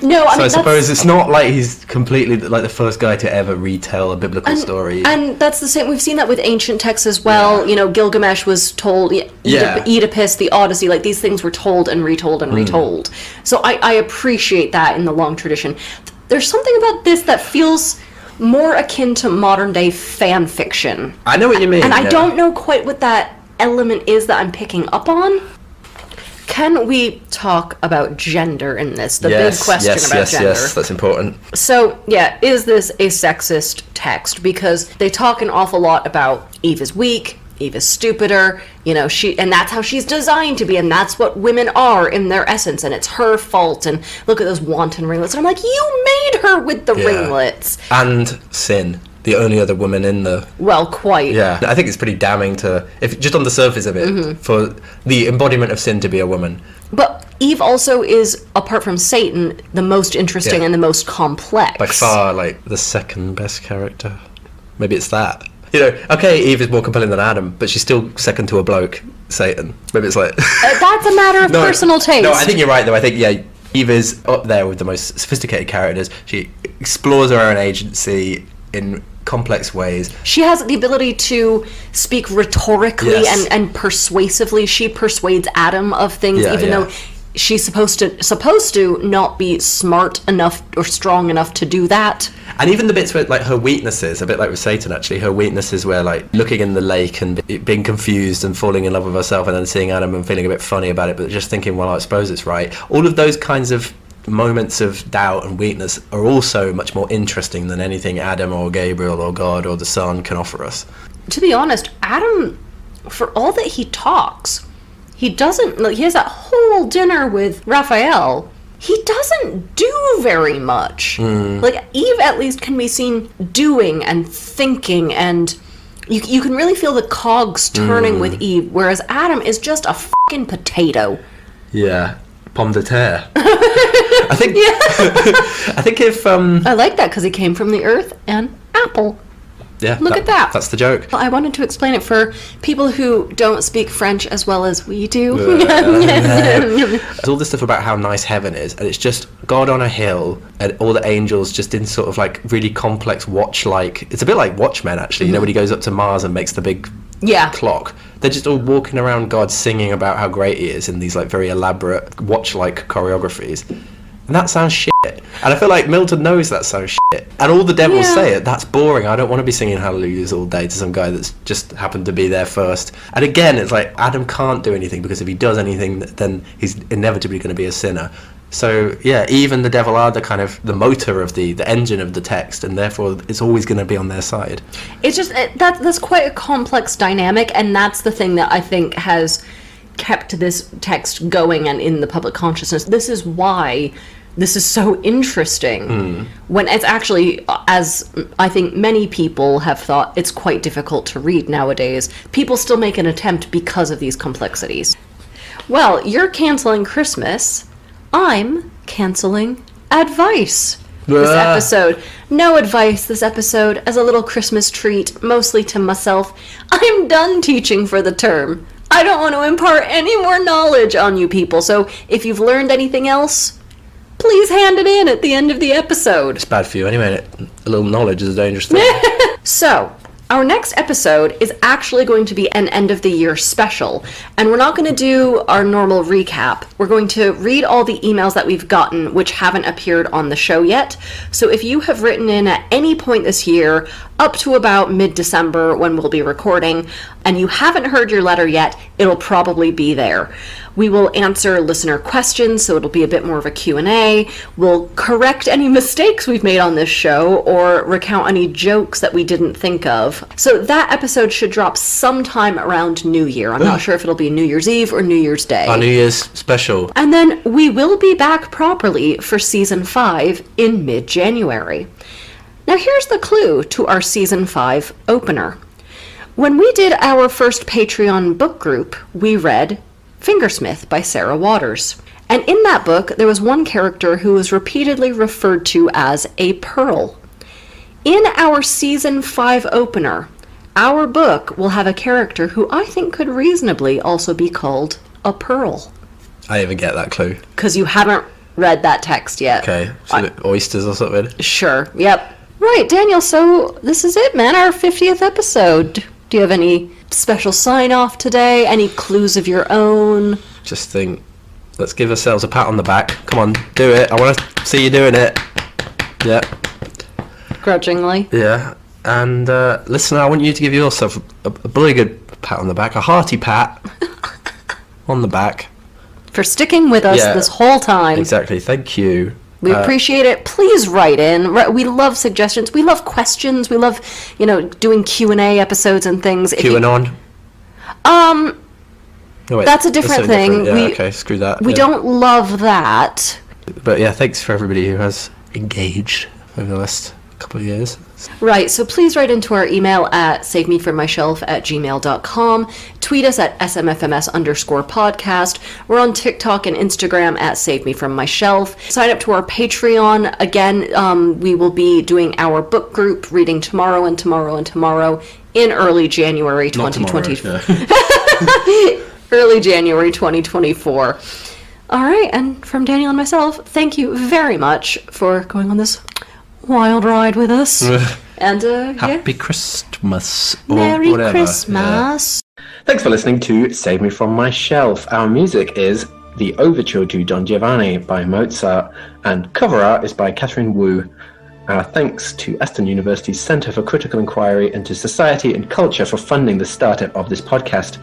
No, I suppose it's not like he's completely like the first guy to ever retell a biblical story. And that's the same. We've seen that with ancient texts as well. Gilgamesh was told, Oedipus, the Odyssey, like these things were told and retold and retold. So I appreciate that in the long tradition. There's something about this that feels more akin to modern day fan fiction. I know what you mean. And I don't know quite what that element is that I'm picking up on. Can we talk about gender in this? The big question about gender. Yes, that's important. So, is this a sexist text? Because they talk an awful lot about Eve is weak, Eve is stupider, and that's how she's designed to be, and that's what women are in their essence, and it's her fault, and look at those wanton ringlets. And I'm like, you made her with the ringlets. And sin. the only other woman in the... Well, quite. Yeah, I think it's pretty damning to, if just on the surface of it, for the embodiment of sin to be a woman. But Eve also is, apart from Satan, the most interesting and the most complex. By far, like, the second best character. Maybe it's that. You know, okay, Eve is more compelling than Adam, but she's still second to a bloke, Satan. Maybe it's like... That's a matter of personal taste. No, I think you're right, though. I think, yeah, Eve is up there with the most sophisticated characters. She explores her own agency in complex ways. She has the ability to speak rhetorically and persuasively. She persuades Adam of things, even though she's supposed to not be smart enough or strong enough to do that. And even the bits where, like, her weaknesses, a bit like with Satan, actually, her weaknesses were, like, looking in the lake and being confused and falling in love with herself and then seeing Adam and feeling a bit funny about it, but just thinking, well, I suppose it's right. All of those kinds of moments of doubt and weakness are also much more interesting than anything Adam or Gabriel or God or the Son can offer us. To be honest, Adam, for all that he talks, he doesn't, like, he has that whole dinner with Raphael. He doesn't do very much. Like, Eve at least can be seen doing and thinking, and you can really feel the cogs turning with Eve, whereas Adam is just a fucking potato. Yeah. Pomme de terre. I think. I think if. I like that because he came from the earth and apple. Yeah. Look at that. That's the joke. Well, I wanted to explain it for people who don't speak French as well as we do. There's all this stuff about how nice heaven is, and it's just God on a hill, and all the angels just in sort of like really complex watch-like. It's a bit like Watchmen, actually. You know, when he goes up to Mars and makes the big clock. They're just all walking around God singing about how great he is in these like very elaborate watch-like choreographies. And that sounds shit. And I feel like Milton knows that sounds shit. And all the devils say it. That's boring. I don't want to be singing hallelujahs all day to some guy that's just happened to be there first. And again, it's like Adam can't do anything, because if he does anything, then he's inevitably going to be a sinner. So, yeah, Eve and the devil are the kind of the motor of the engine of the text, and therefore it's always going to be on their side. It's just, that's quite a complex dynamic, and that's the thing that I think has kept this text going and in the public consciousness. This is why this is so interesting, when it's actually, as I think many people have thought, it's quite difficult to read nowadays. People still make an attempt because of these complexities. Well, you're canceling Christmas. I'm canceling advice this episode. No advice this episode, as a little Christmas treat, mostly to myself. I'm done teaching for the term. I don't want to impart any more knowledge on you people, so if you've learned anything else, please hand it in at the end of the episode. It's bad for you anyway. A little knowledge is a dangerous thing. So, our next episode is actually going to be an end-of-the-year special, and we're not going to do our normal recap. We're going to read all the emails that we've gotten which haven't appeared on the show yet. So if you have written in at any point this year, up to about mid-December when we'll be recording, and you haven't heard your letter yet, it'll probably be there. We will answer listener questions, so it'll be a bit more of a Q&A. We'll correct any mistakes we've made on this show, or recount any jokes that we didn't think of. So that episode should drop sometime around New Year. I'm not sure if it'll be New Year's Eve or New Year's Day. Our New Year's special. And then we will be back properly for Season 5 in mid-January. Now here's the clue to our Season 5 opener. When we did our first Patreon book group, we read Fingersmith by Sarah Waters. And in that book, there was one character who was repeatedly referred to as a pearl. In our Season 5 opener, our book will have a character who I think could reasonably also be called a pearl. I didn't even get that clue. Because you haven't read that text yet. Okay, so oysters or something? Sure, yep. Right, Daniel, so this is it, man, our 50th episode. Do you have any special sign-off today? Any clues of your own? Just think, let's give ourselves a pat on the back. Come on, do it. I want to see you doing it. Yeah. Grudgingly. Yeah. And listener, I want you to give yourself a really good pat on the back, a hearty pat on the back. For sticking with us this whole time. Exactly, thank you. We appreciate it. Please write in. We love suggestions. We love questions. We love, doing Q&A episodes and things. QAnon? Oh, wait, that's a different thing. Yeah, okay, screw that. We don't love that. But yeah, thanks for everybody who has engaged over the last couple of years. Right, so please write into our email at savemefrommyshelf@gmail.com. Tweet us at smfms_podcast. We're on TikTok and Instagram at savemefrommyshelf. Sign up to our Patreon. Again, we will be doing our book group, reading tomorrow and tomorrow and tomorrow in early January 2024. Early January 2024. All right, and from Daniel and myself, thank you very much for going on this wild ride with us. And Happy Christmas. Or Merry whatever. Christmas. Yeah. Thanks for listening to Save Me From My Shelf. Our music is The Overture to Don Giovanni by Mozart, and cover art is by Catherine Wu. Our thanks to Aston University's Centre for Critical Inquiry into Society and Culture for funding the startup of this podcast.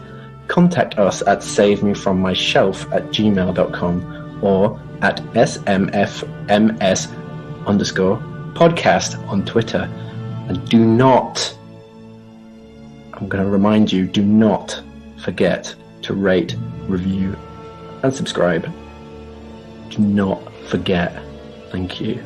Contact us at savemefrommyshelf@gmail.com or at smfms_podcast on Twitter. And do not, I'm going to remind you, do not forget to rate, review, and subscribe. Do not forget. Thank you.